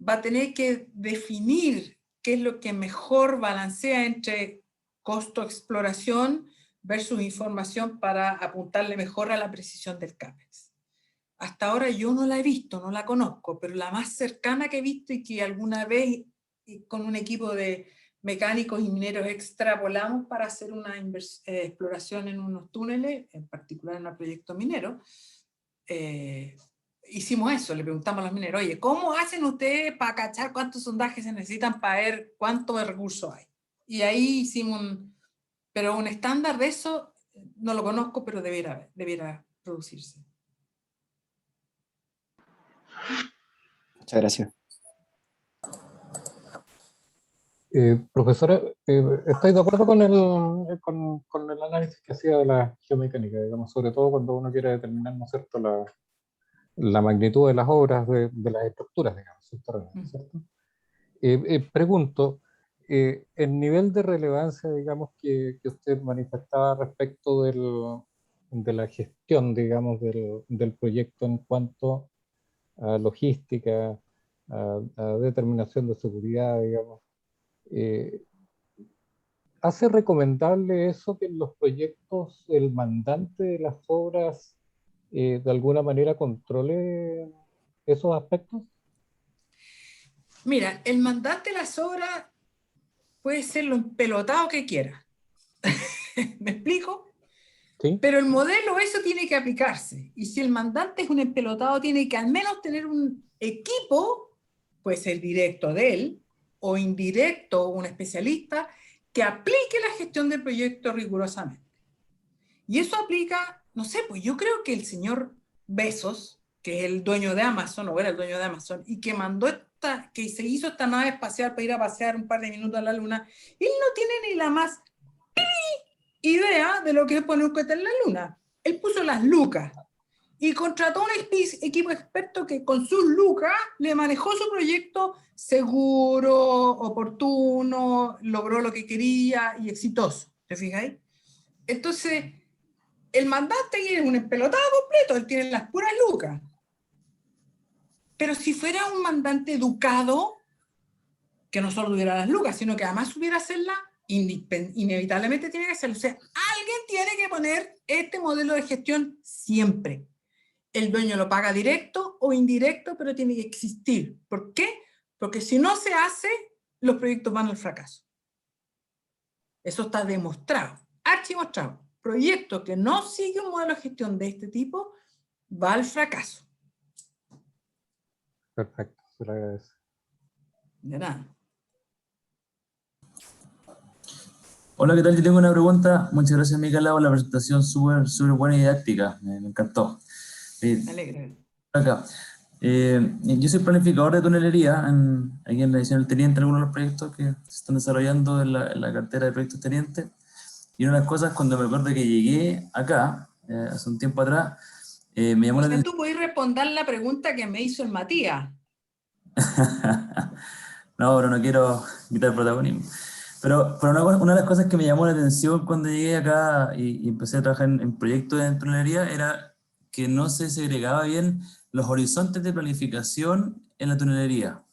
Speaker 3: va a tener que definir qué es lo que mejor balancea entre costo-exploración versus información para apuntarle mejor a la precisión del CAPEX. Hasta ahora yo no la he visto, no la conozco, pero la más cercana que he visto y que alguna vez con un equipo de mecánicos y mineros extrapolamos para hacer una exploración en unos túneles, en particular en un proyecto minero, hicimos eso, le preguntamos a los mineros, oye, ¿cómo hacen ustedes para cachar cuántos sondajes se necesitan para ver cuánto de recursos hay? Y ahí hicimos pero un estándar de eso no lo conozco, pero debiera producirse.
Speaker 4: Muchas gracias.
Speaker 5: Profesora, ¿estáis de acuerdo con el análisis que hacía de la geomecánica, digamos, sobre todo cuando uno quiere determinar, ¿no es cierto?, la magnitud de las obras, de las estructuras, digamos, subterráneas, ¿cierto? Pregunto, el nivel de relevancia, digamos, que usted manifestaba respecto de la gestión, digamos, del proyecto en cuanto a logística, a determinación de seguridad, digamos, ¿hace recomendable eso que en los proyectos el mandante de las obras de alguna manera controle esos aspectos?
Speaker 3: Mira, el mandante de las obras puede ser lo empelotado que quiera. ¿Me explico?
Speaker 5: ¿Sí?
Speaker 3: Pero el modelo, eso tiene que aplicarse. Y si el mandante es un empelotado, tiene que al menos tener un equipo, puede ser directo de él, o indirecto, un especialista, que aplique la gestión del proyecto rigurosamente. Y eso aplica, no sé, pues yo creo que el señor Bezos, que es el dueño de Amazon, o era el dueño de Amazon, y que mandó que se hizo esta nave espacial para ir a pasear un par de minutos a la luna, él no tiene ni la más idea de lo que es poner un cohete en la luna. Él puso las lucas y contrató un equipo experto que con sus lucas le manejó su proyecto seguro, oportuno, logró lo que quería y exitoso. ¿Te fijáis? Entonces, el mandante es un empelotado completo, él tiene las puras lucas. Pero si fuera un mandante educado, que no solo tuviera las lucas, sino que además supiera hacerla, inevitablemente tiene que hacerlo. O sea, alguien tiene que poner este modelo de gestión siempre. El dueño lo paga directo o indirecto, pero tiene que existir. ¿Por qué? Porque si no se hace, los proyectos van al fracaso. Eso está demostrado, archimostrado. Proyecto que no sigue un modelo de gestión de este tipo va al fracaso.
Speaker 5: Perfecto, se lo agradezco.
Speaker 3: De nada.
Speaker 6: Hola, ¿qué tal? Yo tengo una pregunta. Muchas gracias, Micaela, por la presentación súper buena y didáctica. Me encantó.
Speaker 3: Me alegra.
Speaker 6: Acá. Yo soy planificador de tunelería aquí en la edición del Teniente, algunos de los proyectos que se están desarrollando en la cartera de proyectos Teniente. Y una de las cosas, cuando me acuerdo que llegué acá, hace un tiempo atrás, me llamó la atención.
Speaker 3: Tú podés responder la pregunta que me hizo el Matías.
Speaker 6: No, pero no quiero quitar protagonismo. Pero una de las cosas que me llamó la atención cuando llegué acá y empecé a trabajar en proyectos de tunelería era que no se segregaba bien los horizontes de planificación en la tunelería.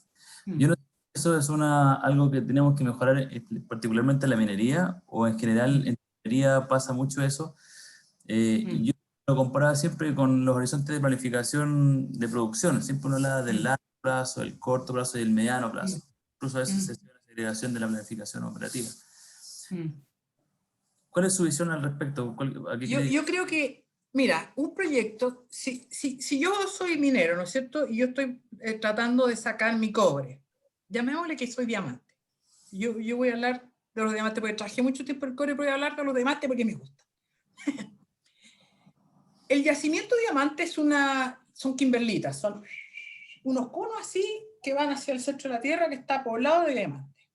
Speaker 6: Yo no sé si eso es algo que tenemos que mejorar, particularmente en la minería, o en general en minería pasa mucho eso. Yo lo comparaba siempre con los horizontes de planificación de producción. Siempre uno habla del largo plazo, el corto plazo y el mediano plazo. Incluso a veces se hace una segregación de la planificación operativa. ¿Cuál es su visión al respecto?
Speaker 3: Yo creo que, mira, un proyecto, si yo soy minero, ¿no es cierto? Y yo estoy tratando de sacar mi cobre, llamémosle que soy diamante. Yo voy a hablar de los diamantes, porque trabajé mucho tiempo en el cobre, pero voy a hablar de los diamantes porque me gusta. El yacimiento de diamantes son kimberlitas, son unos conos así que van hacia el centro de la Tierra que está poblado de diamantes.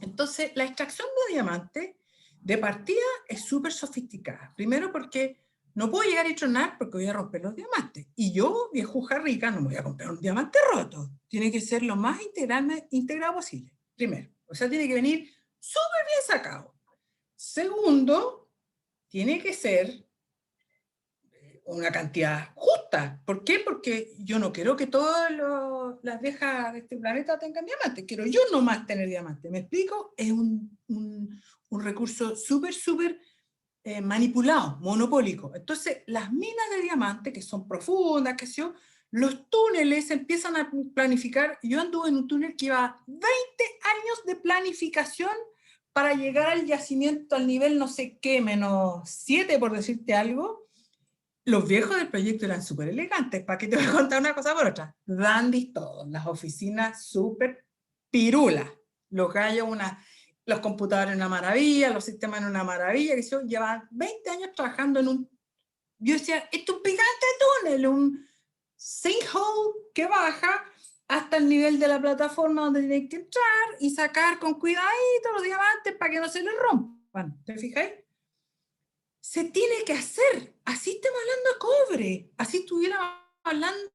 Speaker 3: Entonces, la extracción de diamantes de partida es súper sofisticada. Primero porque no puedo llegar y tronar porque voy a romper los diamantes. Y yo, viejuja rica, no me voy a comprar un diamante roto. Tiene que ser lo más integrado posible. Primero, o sea, tiene que venir súper bien sacado. Segundo, tiene que ser una cantidad justa. ¿Por qué? Porque yo no quiero que todas las viejas de este planeta tengan diamantes. Quiero yo nomás tener diamantes. ¿Me explico? Es un recurso súper manipulado, monopólico. Entonces, las minas de diamantes, que son profundas, que sé yo, los túneles empiezan a planificar. Yo anduve en un túnel que iba 20 años de planificación para llegar al yacimiento al nivel no sé qué, -7, por decirte algo. Los viejos del proyecto eran súper elegantes. ¿Para qué te voy a contar una cosa por otra? Dandis todos, las oficinas súper pirulas. Los gallos, los computadores una maravilla, los sistemas en una maravilla, que yo llevaban 20 años trabajando en un... Yo decía, esto es un picante túnel, un sinkhole que baja hasta el nivel de la plataforma donde tienen que entrar y sacar con cuidadito los diamantes para que no se les rompan. ¿Te fijáis? Se tiene que hacer. Así estamos hablando de cobre. Así estuviéramos hablando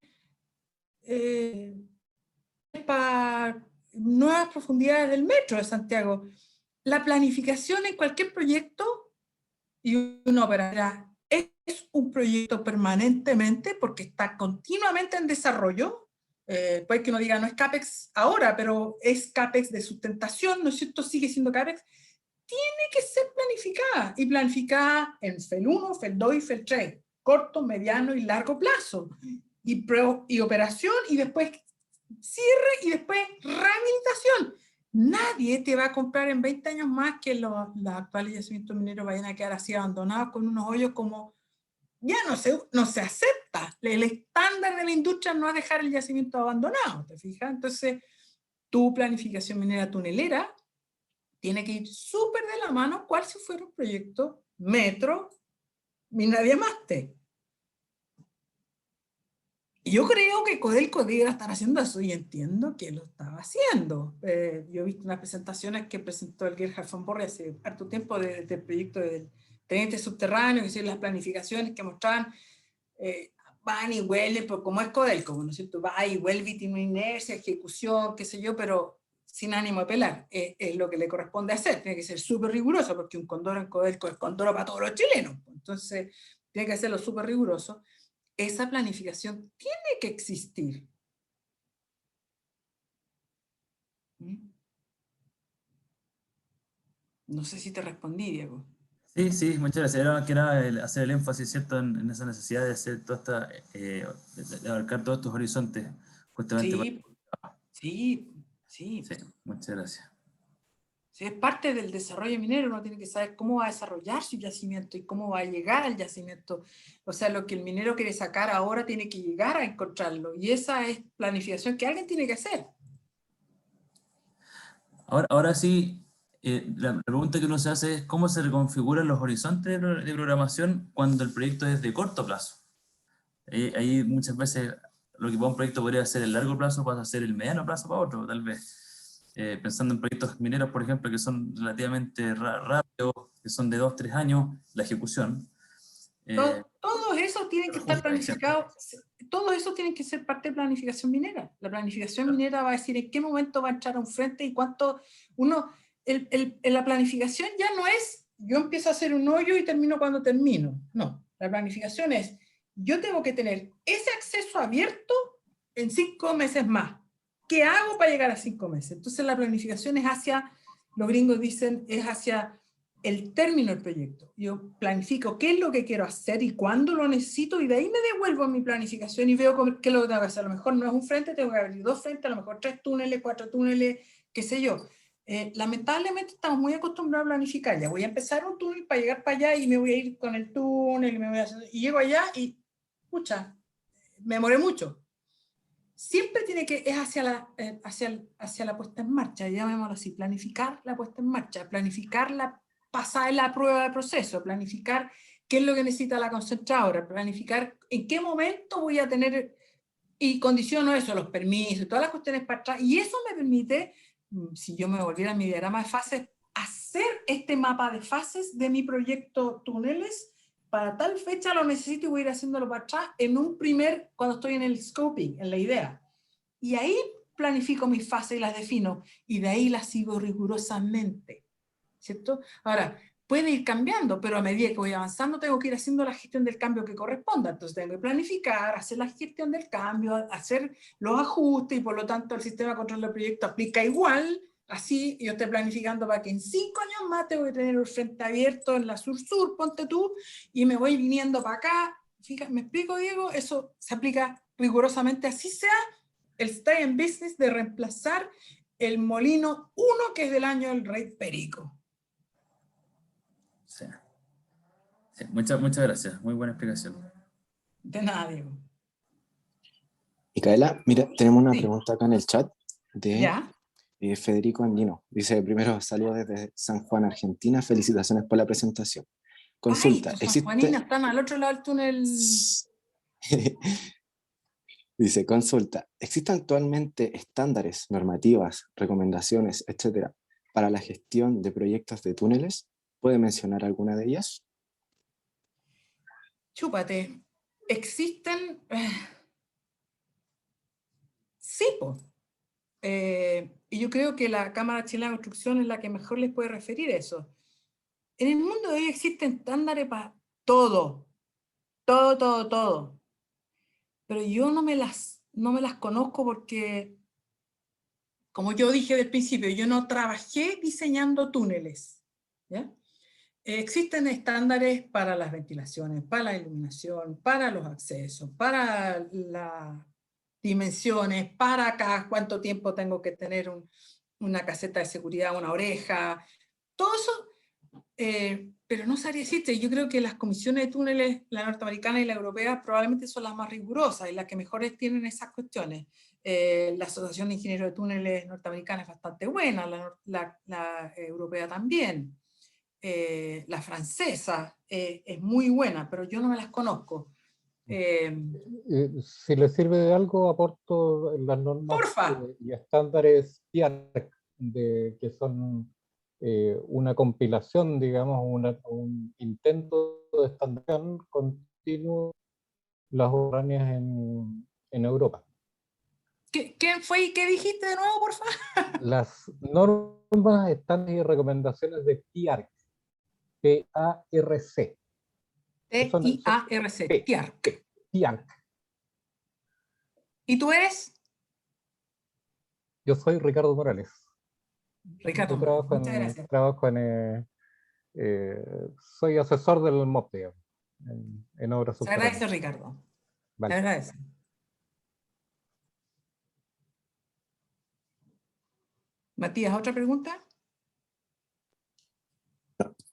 Speaker 3: para nuevas profundidades del metro de Santiago. La planificación en cualquier proyecto y una operadora es un proyecto permanentemente porque está continuamente en desarrollo. Puede que uno diga no es CAPEX ahora, pero es CAPEX de sustentación, ¿no es cierto? Sigue siendo CAPEX. Tiene que ser planificada, y planificada en FEL 1, FEL 2 y FEL 3, corto, mediano y largo plazo, y operación, y después cierre, y después rehabilitación. Nadie te va a comprar en 20 años más que los actuales yacimientos mineros vayan a quedar así abandonados con unos hoyos como, ya no se acepta. El estándar de la industria no es dejar el yacimiento abandonado, ¿te fijas? Entonces, tu planificación minera tunelera tiene que ir súper de la mano cuál si fuera un proyecto metro, mina diamante. Y yo creo que Codelco debería estar haciendo eso, y entiendo que lo estaba haciendo. Yo he visto unas presentaciones que presentó el Gerhard von Borre hace harto tiempo del proyecto del teniente subterráneo, es decir, las planificaciones que mostraban, van y vuelven, pero como es Codelco, ¿no es cierto? Va y vuelve, tiene una inercia, ejecución, qué sé yo, pero sin ánimo de pelar, es lo que le corresponde hacer. Tiene que ser súper riguroso, porque un condoro en Codelco es condoro para todos los chilenos. Entonces, tiene que hacerlo súper riguroso. Esa planificación tiene que existir. No sé si te respondí, Diego.
Speaker 6: Sí, sí, muchas gracias. Era más que nada hacer el énfasis, ¿cierto?, en esa necesidad de hacer toda esta, de abarcar todos estos horizontes, justamente.
Speaker 3: Sí.
Speaker 6: Sí, muchas gracias.
Speaker 3: Sí, es parte del desarrollo minero. Uno tiene que saber cómo va a desarrollar su yacimiento y cómo va a llegar al yacimiento. O sea, lo que el minero quiere sacar ahora tiene que llegar a encontrarlo, y esa es planificación que alguien tiene que hacer.
Speaker 6: Ahora sí, la pregunta que uno se hace es cómo se reconfiguran los horizontes de programación cuando el proyecto es de corto plazo. Ahí muchas veces lo que para un proyecto podría ser el largo plazo pasa a ser el mediano plazo para otro, tal vez. Pensando en proyectos mineros, por ejemplo, que son relativamente rápidos, que son de 2-3 años, la ejecución.
Speaker 3: Todos esos tienen que estar planificados, todo eso tiene que ser parte de planificación minera. La planificación minera va a decir en qué momento va a entrar a un frente y cuánto la planificación ya no es yo empiezo a hacer un hoyo y termino cuando termino. No, la planificación es yo tengo que tener ese acceso abierto en 5 meses más. ¿Qué hago para llegar a 5 meses? Entonces la planificación es hacia, los gringos dicen, es hacia el término del proyecto. Yo planifico qué es lo que quiero hacer y cuándo lo necesito, y de ahí me devuelvo a mi planificación y veo qué es lo que tengo que hacer. A lo mejor no es un frente, tengo que abrir 2 frentes, a lo mejor 3 túneles, 4 túneles, qué sé yo. Lamentablemente estamos muy acostumbrados a planificar. Ya voy a empezar un túnel para llegar para allá y me voy a ir con el túnel y llego allá y, pucha, me demoré mucho. siempre tiene que, es hacia la puesta en marcha, llamémoslo así, planificar la puesta en marcha, planificar la pasada de la prueba de proceso, planificar qué es lo que necesita la concentradora, planificar en qué momento voy a tener, y condiciono eso, los permisos, todas las cuestiones para atrás, y eso me permite, si yo me volviera a mi diagrama de fases, hacer este mapa de fases de mi proyecto Túneles. Para tal fecha lo necesito y voy a ir haciéndolo para atrás en un primer, cuando estoy en el scoping, en la idea. Y ahí planifico mis fases y las defino, y de ahí las sigo rigurosamente, ¿cierto? Ahora, puede ir cambiando, pero a medida que voy avanzando tengo que ir haciendo la gestión del cambio que corresponda. Entonces tengo que planificar, hacer la gestión del cambio, hacer los ajustes, y por lo tanto el sistema de control del proyecto aplica igual. Así yo estoy planificando para que en 5 años más tengo que tener el frente abierto en la sur-sur, ponte tú, y me voy viniendo para acá. Fíjate, ¿me explico, Diego? Eso se aplica rigurosamente, así sea el stay in business de reemplazar el molino 1 que es del año del rey Perico.
Speaker 6: Sí. Sí, muchas gracias, muy buena explicación.
Speaker 3: De nada, Diego.
Speaker 4: Micaela, mira, tenemos una
Speaker 3: Sí.
Speaker 4: pregunta acá en el chat de
Speaker 3: ¿Ya?
Speaker 4: Federico Andino. Dice, primero, saludos desde San Juan, Argentina. Felicitaciones por la presentación. Consulta,
Speaker 3: Ay, tus sanjuaninas están al otro lado del túnel.
Speaker 4: Dice, consulta, ¿existen actualmente estándares, normativas, recomendaciones, etcétera, para la gestión de proyectos de túneles? ¿Puede mencionar alguna de ellas?
Speaker 3: Chúpate. Existen... Sí, pues. Y yo creo que la Cámara Chilena de Construcción es la que mejor les puede referir eso. En el mundo de hoy existen estándares para todo. Todo. Pero yo no me las conozco porque, como yo dije del principio, yo no trabajé diseñando túneles, ¿ya? Existen estándares para las ventilaciones, para la iluminación, para los accesos, para las dimensiones, para acá cuánto tiempo tengo que tener una caseta de seguridad, una oreja, todo eso, pero no sabría decirte. Yo creo que las comisiones de túneles, la norteamericana y la europea, probablemente son las más rigurosas y las que mejores tienen esas cuestiones. La Asociación de Ingenieros de Túneles norteamericana es bastante buena, la europea también. La francesa es muy buena, pero yo no me las conozco.
Speaker 5: Si les sirve de algo, aporto las normas
Speaker 3: Porfa.
Speaker 5: y estándares IARC, que son una compilación, digamos, un intento de estandarización continuo las uráneas en Europa.
Speaker 3: ¿Quién fue y qué dijiste de nuevo, porfa?
Speaker 5: Las normas, estándares y recomendaciones de IARC. P-A-R-C.
Speaker 3: T-I-A-R-C. TIARC.
Speaker 5: IARC.
Speaker 3: ¿Y tú eres?
Speaker 5: Yo soy Ricardo Morales.
Speaker 3: Ricardo,
Speaker 5: Yo trabajo soy asesor del MOP, digamos, en obras
Speaker 3: Se
Speaker 5: subterráneas.
Speaker 3: agradece, Ricardo.
Speaker 5: Vale.
Speaker 3: Se agradece. Matías, ¿otra pregunta?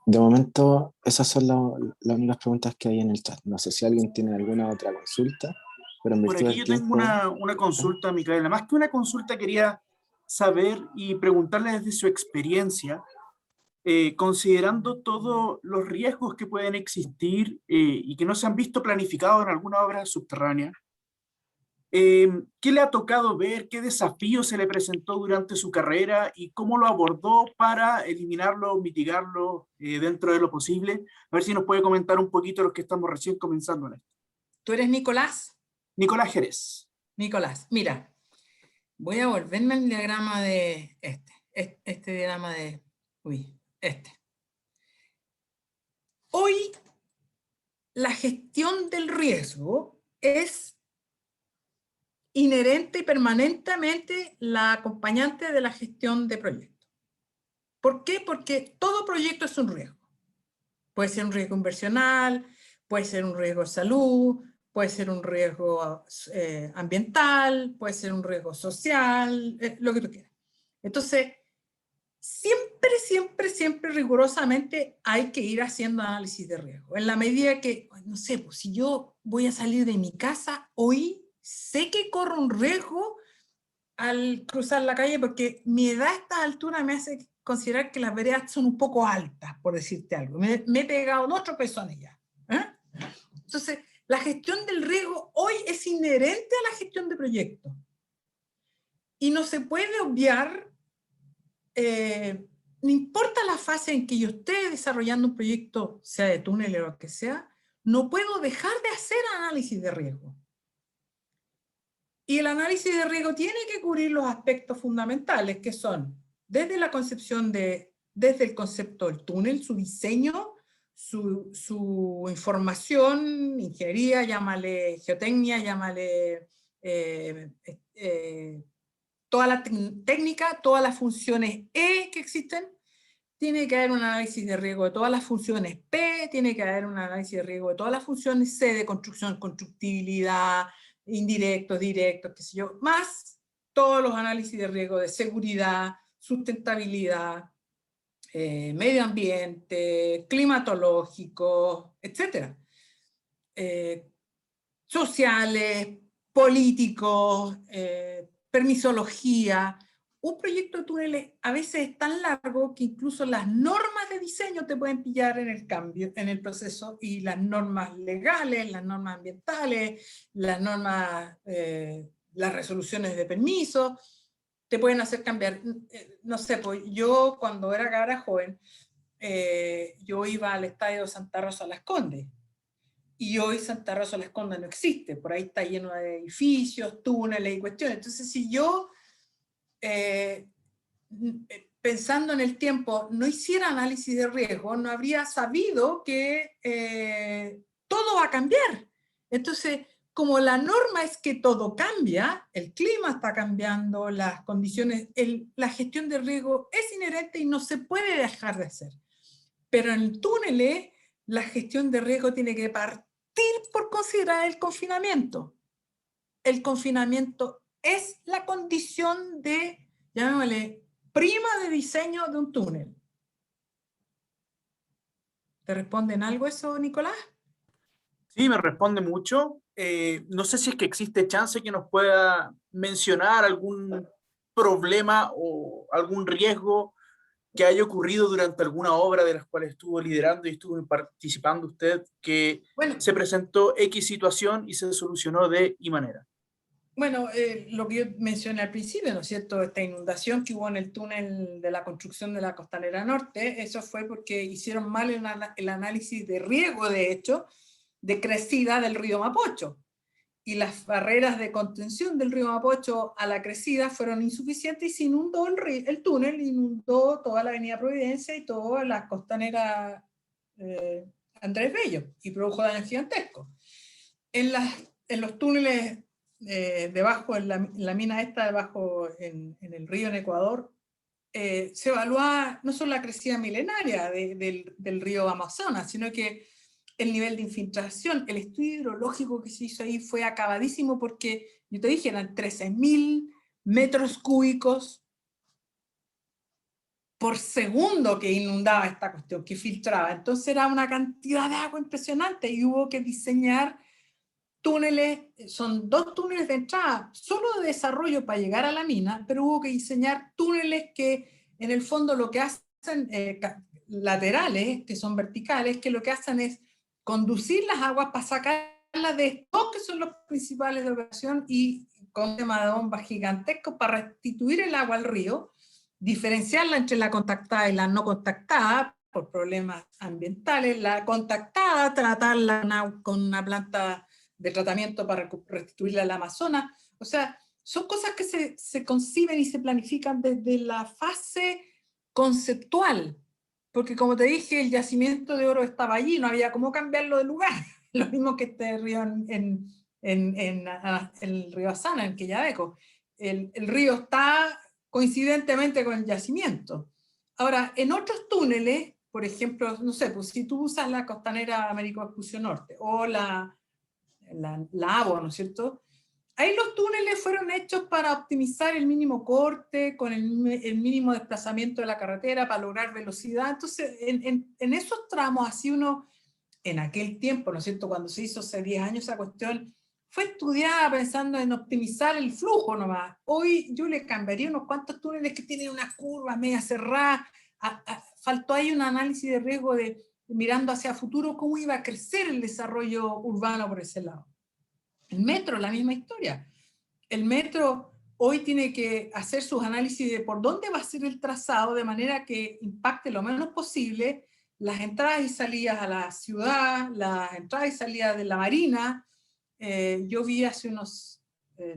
Speaker 4: De momento, esas son las únicas preguntas que hay en el chat. No sé si alguien tiene alguna otra consulta, pero en
Speaker 7: Por
Speaker 4: virtud
Speaker 7: aquí
Speaker 4: del
Speaker 7: yo tengo
Speaker 4: tiempo...
Speaker 7: una consulta, Micaela. Más que una consulta, quería saber y preguntarle desde su experiencia, considerando todos los riesgos que pueden existir y que no se han visto planificados en alguna obra subterránea, ¿qué le ha tocado ver? ¿Qué desafío se le presentó durante su carrera y cómo lo abordó para eliminarlo, mitigarlo dentro de lo posible? A ver si nos puede comentar un poquito los que estamos recién comenzando en esto.
Speaker 3: ¿Tú eres Nicolás?
Speaker 7: Nicolás Jerez.
Speaker 3: Nicolás, mira, voy a volverme al diagrama de este diagrama de, Hoy, la gestión del riesgo es inherente y permanentemente la acompañante de la gestión de proyectos. ¿Por qué? Porque todo proyecto es un riesgo. Puede ser un riesgo inversional, puede ser un riesgo de salud, puede ser un riesgo ambiental, puede ser un riesgo social, lo que tú quieras. Entonces, siempre rigurosamente hay que ir haciendo análisis de riesgo. En la medida que, no sé, pues si yo voy a salir de mi casa hoy, sé que corro un riesgo al cruzar la calle porque mi edad a esta altura me hace considerar que las veredas son un poco altas, por decirte algo. Me he pegado 2 tropezones ya. Entonces, la gestión del riesgo hoy es inherente a la gestión de proyectos. Y no se puede obviar, no importa la fase en que yo esté desarrollando un proyecto, sea de túnel o lo que sea, no puedo dejar de hacer análisis de riesgo. Y el análisis de riesgo tiene que cubrir los aspectos fundamentales, que son desde la concepción desde el concepto del túnel, su diseño, su información, ingeniería, llámale geotecnia, llámale toda la técnica, todas las funciones E que existen. Tiene que haber un análisis de riesgo de todas las funciones P, tiene que haber un análisis de riesgo de todas las funciones C, de construcción, constructibilidad, indirectos, directos, qué sé yo, más todos los análisis de riesgo de seguridad, sustentabilidad, medio ambiente, climatológico, etc. Sociales, políticos, permisología. Un proyecto de túneles a veces es tan largo que incluso las normas de diseño te pueden pillar en el cambio, en el proceso, y las normas legales, las normas ambientales, las normas, las resoluciones de permiso, te pueden hacer cambiar. No sé, pues yo cuando era cabra joven, yo iba al estadio Santa Rosa Las Condes, y hoy Santa Rosa Las Condes no existe, por ahí está lleno de edificios, túneles y cuestiones. Entonces, si yo pensando en el tiempo, no hiciera análisis de riesgo, no habría sabido que todo va a cambiar. Entonces, como la norma es que todo cambia, el clima está cambiando, las condiciones, la gestión de riesgo es inherente y no se puede dejar de hacer. Pero en túneles, la gestión de riesgo tiene que partir por considerar el confinamiento. El confinamiento es la condición de, llamémosle, prima de diseño de un túnel. ¿Te responden algo eso, Nicolás?
Speaker 7: Sí, me responde mucho. No sé si es que existe chance que nos pueda mencionar algún problema o algún riesgo que haya ocurrido durante alguna obra de las cuales estuvo liderando y estuvo participando usted, que se presentó X situación y se solucionó de Y manera.
Speaker 3: Bueno, lo que yo mencioné al principio, ¿no es cierto? Esta inundación que hubo en el túnel de la construcción de la Costanera Norte, eso fue porque hicieron mal el análisis de riesgo, de hecho, de crecida del río Mapocho. Y las barreras de contención del río Mapocho a la crecida fueron insuficientes y se inundó el túnel, inundó toda la avenida Providencia y toda la costanera Andrés Bello, y produjo daños gigantescos. En los túneles debajo, en la mina esta, debajo en el río en Ecuador, se evalúa no solo la crecida milenaria del río Amazonas, sino que el nivel de infiltración, el estudio hidrológico que se hizo ahí fue acabadísimo porque, yo te dije, eran 13.000 metros cúbicos por segundo que inundaba esta cuestión, que filtraba. Entonces era una cantidad de agua impresionante y hubo que diseñar túneles, son 2 túneles de entrada, solo de desarrollo para llegar a la mina, pero hubo que diseñar túneles que en el fondo lo que hacen, laterales, que son verticales, que lo que hacen es conducir las aguas para sacarlas de estos que son los principales de operación y con un tema de bombas gigantescos para restituir el agua al río, diferenciarla entre la contactada y la no contactada por problemas ambientales, la contactada tratarla con una planta de tratamiento para restituirla al Amazonas. O sea, son cosas que se conciben y se planifican desde la fase conceptual, porque como te dije, el yacimiento de oro estaba allí, no había cómo cambiarlo de lugar. Lo mismo que este río en el río Asana, en Quellaveco. El río está coincidentemente con el yacimiento. Ahora, en otros túneles, por ejemplo, no sé, pues si tú usas la costanera Américo Vespucio Norte o la ABO, ¿no es cierto? Ahí los túneles fueron hechos para optimizar el mínimo corte, con el mínimo desplazamiento de la carretera, para lograr velocidad. Entonces, en esos tramos, así uno, en aquel tiempo, ¿no es cierto? Cuando se hizo hace 10 años esa cuestión, fue estudiada pensando en optimizar el flujo nomás. Hoy yo le cambiaría unos cuantos túneles que tienen una curva media cerrada. Faltó ahí un análisis de riesgo de mirando hacia futuro cómo iba a crecer el desarrollo urbano por ese lado. El metro, la misma historia. El metro hoy tiene que hacer sus análisis de por dónde va a ser el trazado de manera que impacte lo menos posible las entradas y salidas a la ciudad, las entradas y salidas de la marina. Yo vi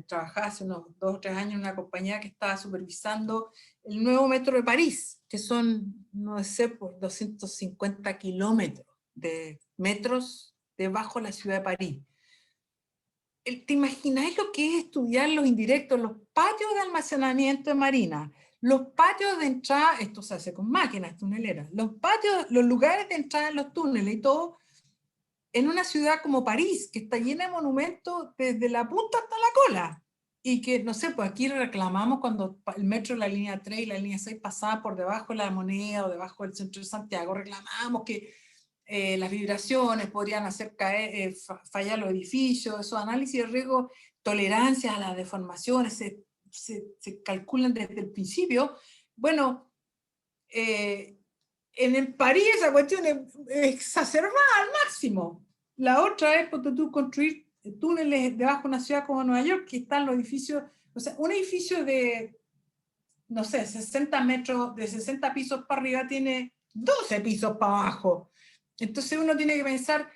Speaker 3: trabajaba hace unos 2 o 3 años en una compañía que estaba supervisando el nuevo metro de París, que son, no sé, por 250 kilómetros de metros debajo de la ciudad de París. ¿Te imagináis lo que es estudiar los indirectos, los patios de almacenamiento de marina, los patios de entrada, esto se hace con máquinas tuneleras, los patios, los lugares de entrada en los túneles y todo, en una ciudad como París, que está llena de monumentos desde la punta hasta la cola, y que, no sé, pues aquí reclamamos cuando el metro, la línea 3 y la línea 6 pasaban por debajo de la Moneda o debajo del centro de Santiago, reclamamos que las vibraciones podrían hacer caer, fallar los edificios, esos análisis de riesgo, tolerancias a las deformaciones, se calculan desde el principio. Bueno, en el París esa cuestión es exacerbada al máximo. La otra es, porque tú construir túneles debajo de una ciudad como Nueva York, que están los edificios, o sea, un edificio de, no sé, 60 metros, de 60 pisos para arriba tiene 12 pisos para abajo. Entonces uno tiene que pensar,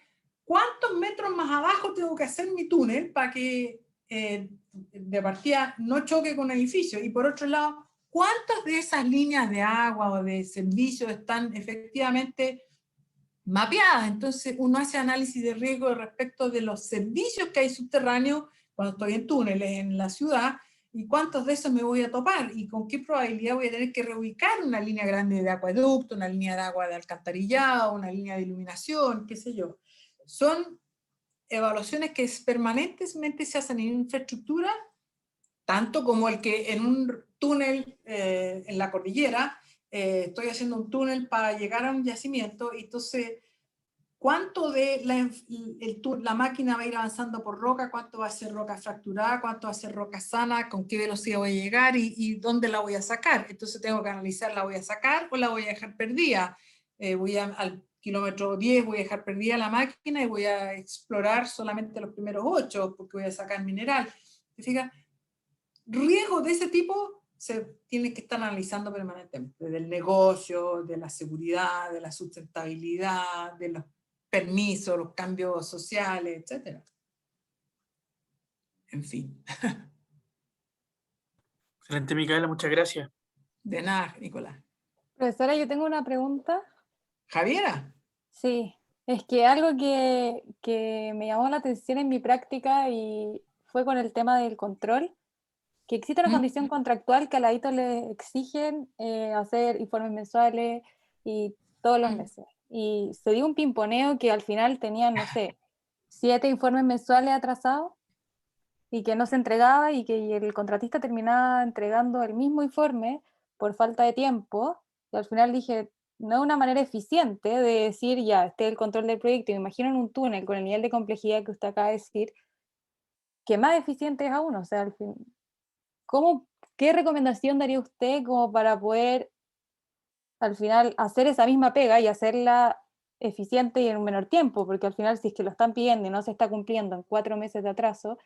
Speaker 3: ¿cuántos metros más abajo tengo que hacer mi túnel para que de partida no choque con el edificio? Y por otro lado, ¿cuántas de esas líneas de agua o de servicios están efectivamente mapeadas? Entonces uno hace análisis de riesgo respecto de los servicios que hay subterráneos cuando estoy en túneles en la ciudad, y cuántos de esos me voy a topar, y con qué probabilidad voy a tener que reubicar una línea grande de acueducto, una línea de agua de alcantarillado, una línea de iluminación, qué sé yo. Son evaluaciones que permanentemente se hacen en infraestructura, tanto como el que en un túnel en la cordillera, estoy haciendo un túnel para llegar a un yacimiento, y entonces, ¿cuánto de la máquina va a ir avanzando por roca? ¿Cuánto va a ser roca fracturada? ¿Cuánto va a ser roca sana? ¿Con qué velocidad voy a llegar? ¿Y dónde la voy a sacar? Entonces tengo que analizar, ¿la voy a sacar o la voy a dejar perdida? Al kilómetro 10 voy a dejar perdida la máquina y voy a explorar solamente los primeros 8 porque voy a sacar mineral. ¿Te fijas? Riesgos de ese tipo se tienen que estar analizando permanentemente, del negocio, de la seguridad, de la sustentabilidad, de los permisos, los cambios sociales, etc. En fin.
Speaker 7: Excelente, Micaela, muchas gracias.
Speaker 3: De nada, Nicolás.
Speaker 2: Profesora, yo tengo una pregunta.
Speaker 3: ¿Javiera?
Speaker 2: Sí, es que algo que me llamó la atención en mi práctica y fue con el tema del control, que existe una condición contractual que a la ITO le exigen hacer informes mensuales y todos los meses. Y se dio un pimponeo que al final tenían, no sé, 7 informes mensuales atrasados y que no se entregaba, y que el contratista terminaba entregando el mismo informe por falta de tiempo. Y al final dije, no es una manera eficiente de decir, ya, este es el control del proyecto. Y me imagino en un túnel con el nivel de complejidad que usted acaba de decir, que más eficiente es aún. O sea, al fin, ¿qué recomendación daría usted como para poder al final hacer esa misma pega y hacerla eficiente y en un menor tiempo? Porque al final, si es que lo están pidiendo y no se está cumpliendo en 4 meses de atraso,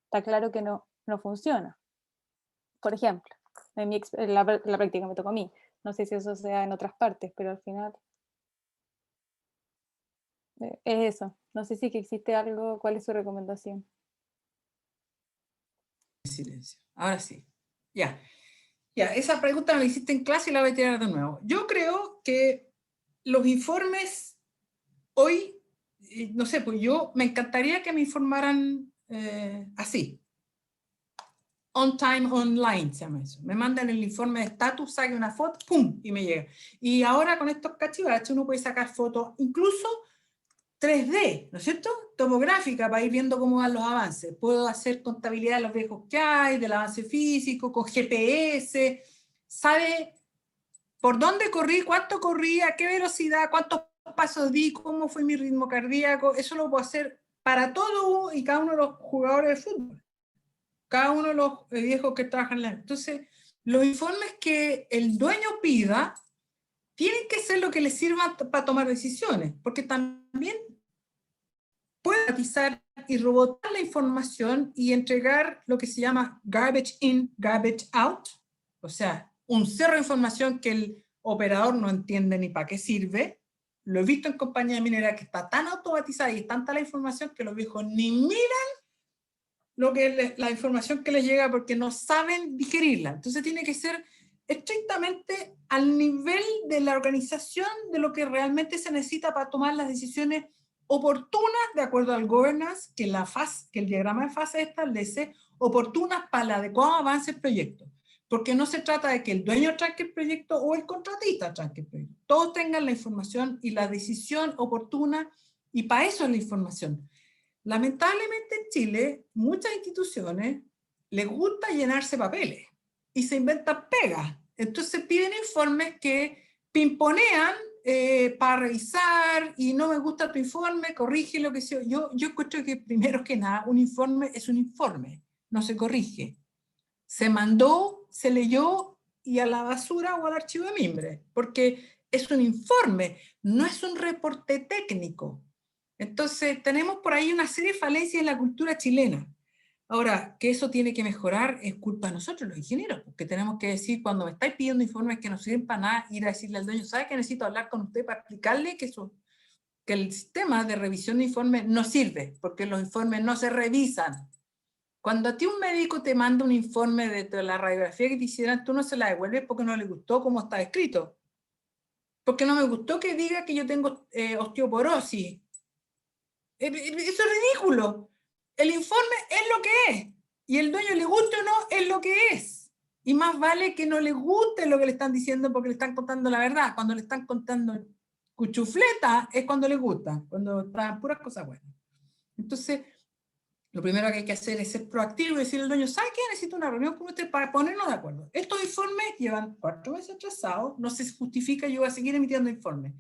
Speaker 2: está claro que no funciona. Por ejemplo, en la práctica me tocó a mí. No sé si eso sea en otras partes, pero al final es eso. No sé si que existe algo. ¿Cuál es su recomendación?
Speaker 3: Silencio. Ahora sí. Ya. Ya, esa pregunta me la hiciste en clase y la voy a tirar de nuevo. Yo creo que los informes hoy, no sé, pues yo me encantaría que me informaran así. On time, online, se llama eso. Me mandan el informe de estatus, saque una foto, ¡pum! Y me llega. Y ahora con estos cachivaches uno puede sacar fotos, incluso 3D, ¿no es cierto? Topográfica, para ir viendo cómo van los avances. Puedo hacer contabilidad de los riesgos que hay, del avance físico, con GPS, sabe por dónde corrí, cuánto corrí, a qué velocidad, cuántos pasos di, cómo fue mi ritmo cardíaco. Eso lo puedo hacer para todo y cada uno de los jugadores de fútbol, cada uno de los viejos que trabajan en la... Entonces, los informes que el dueño pida tienen que ser lo que le sirva para tomar decisiones, porque también puede automatizar y robotar la información y entregar lo que se llama garbage in, garbage out, o sea, un cerro de información que el operador no entiende ni para qué sirve. Lo he visto en compañías mineras que está tan automatizada y es tanta la información que los viejos ni miran la información que les llega porque no saben digerirla. Entonces tiene que ser estrictamente al nivel de la organización de lo que realmente se necesita para tomar las decisiones oportunas de acuerdo al governance que el diagrama de fase establece, oportunas para el adecuado avance del proyecto. Porque no se trata de que el dueño tranque el proyecto o el contratista tranque el proyecto. Todos tengan la información y la decisión oportuna, y para eso es la información. Lamentablemente en Chile, muchas instituciones les gusta llenarse papeles y se inventan pegas. Entonces piden informes que pimponean para revisar y no me gusta tu informe, corrige lo que sea. Yo encuentro que primero que nada un informe es un informe, no se corrige. Se mandó, se leyó y a la basura o al archivo de mimbre, porque es un informe, no es un reporte técnico. Entonces, tenemos por ahí una serie de falencias en la cultura chilena. Ahora, que eso tiene que mejorar es culpa de nosotros, los ingenieros, porque tenemos que decir, cuando me estáis pidiendo informes que no sirven para nada, ir a decirle al dueño, ¿sabe que necesito hablar con usted para explicarle que el sistema de revisión de informes no sirve, porque los informes no se revisan? Cuando a ti un médico te manda un informe de la radiografía que te hicieran, tú no se la devuelves porque no le gustó cómo está escrito. Porque no me gustó que diga que yo tengo osteoporosis. Eso es ridículo. El informe es lo que es. Y el dueño le guste o no, es lo que es. Y más vale que no le guste lo que le están diciendo porque le están contando la verdad. Cuando le están contando cuchufleta es cuando le gusta, cuando están puras cosas buenas. Entonces, lo primero que hay que hacer es ser proactivo y decirle al dueño, ¿sabe qué? Necesito una reunión con usted para ponernos de acuerdo. Estos informes llevan 4 meses atrasados, no se justifica, yo voy a seguir emitiendo informes.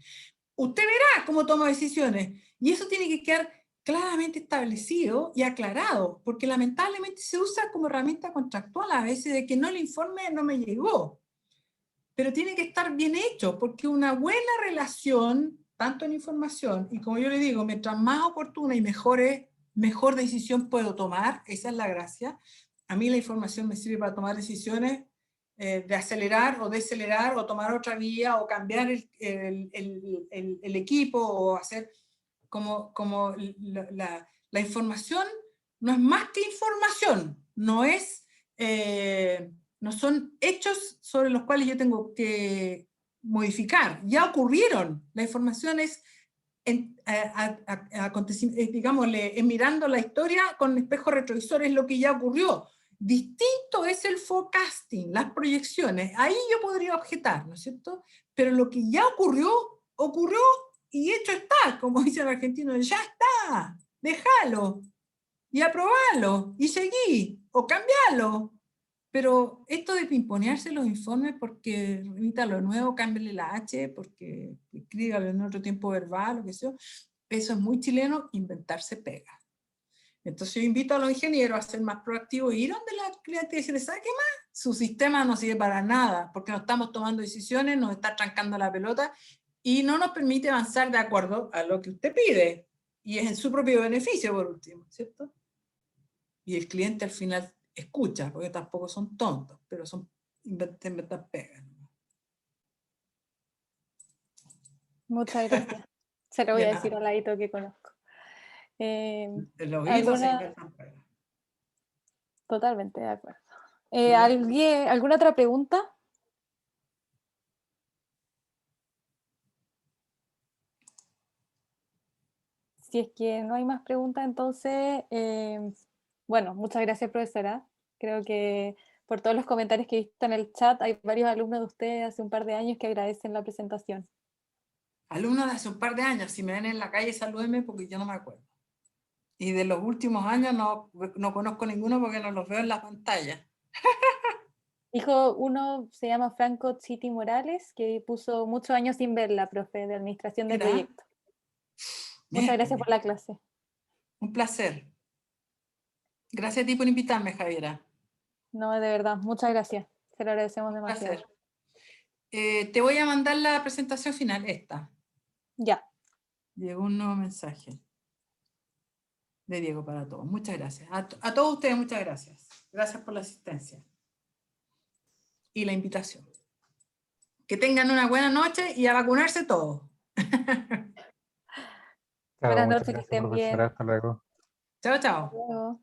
Speaker 3: Usted verá cómo toma decisiones. Y eso tiene que quedar claramente establecido y aclarado, porque lamentablemente se usa como herramienta contractual a veces de que no, el informe no me llegó. Pero tiene que estar bien hecho, porque una buena relación, tanto en información, y como yo le digo, mientras más oportuna y mejor decisión puedo tomar, esa es la gracia. A mí la información me sirve para tomar decisiones de acelerar o decelerar o tomar otra vía o cambiar el equipo o hacer como la información no es más que información, no son hechos sobre los cuales yo tengo que modificar, ya ocurrieron. La información es digámosle, mirando la historia con espejo retrovisor, es lo que ya ocurrió. Distinto es el forecasting, las proyecciones. Ahí yo podría objetar, ¿no es cierto? Pero lo que ya ocurrió, ocurrió y hecho está, como dice el argentino, ya está, déjalo y aprobalo y seguí o cambialo. Pero esto de pimponearse los informes porque remita lo nuevo, cámbiale la H, porque escríbalo en otro tiempo verbal, lo que sea, eso es muy chileno, inventarse pega. Entonces yo invito a los ingenieros a ser más proactivos, ir donde la cliente y decirle, ¿sabe qué más? Su sistema no sirve para nada, porque no estamos tomando decisiones, nos está trancando la pelota y no nos permite avanzar de acuerdo a lo que usted pide. Y es en su propio beneficio, por último, ¿cierto? Y el cliente al final escucha, porque tampoco son tontos, pero son inventan pegas.
Speaker 2: Muchas gracias. Se lo voy a decir al ladito que conozco.
Speaker 3: Los hitos se inventan pegas.
Speaker 2: Totalmente de acuerdo. ¿Alguna otra pregunta? Si es que no hay más preguntas, entonces, bueno, muchas gracias, profesora. Creo que por todos los comentarios que he visto en el chat, hay varios alumnos de ustedes hace un par de años que agradecen la presentación.
Speaker 3: Alumnos de hace un par de años, si me ven en la calle, salúdenme porque yo no me acuerdo. Y de los últimos años no conozco ninguno porque no los veo en la pantalla.
Speaker 2: Dijo uno, se llama Franco Chiti Morales, que puso muchos años sin verla, profe, de administración de proyectos. Muchas gracias por la clase.
Speaker 3: Un placer. Gracias a ti por invitarme, Javiera.
Speaker 2: No, de verdad, muchas gracias. Se lo agradecemos
Speaker 3: Un
Speaker 2: demasiado.
Speaker 3: placer. Te voy a mandar la presentación final, esta.
Speaker 2: Ya.
Speaker 3: Llegó un nuevo mensaje de Diego para todos. Muchas gracias. A todos ustedes, muchas gracias. Gracias por la asistencia y la invitación. Que tengan una buena noche y a vacunarse todos.
Speaker 2: Buenas
Speaker 5: Muchas
Speaker 2: noches, que
Speaker 5: gracias,
Speaker 2: estén bien.
Speaker 5: profesora. Hasta luego.
Speaker 3: Chao, chao.
Speaker 2: Hasta luego.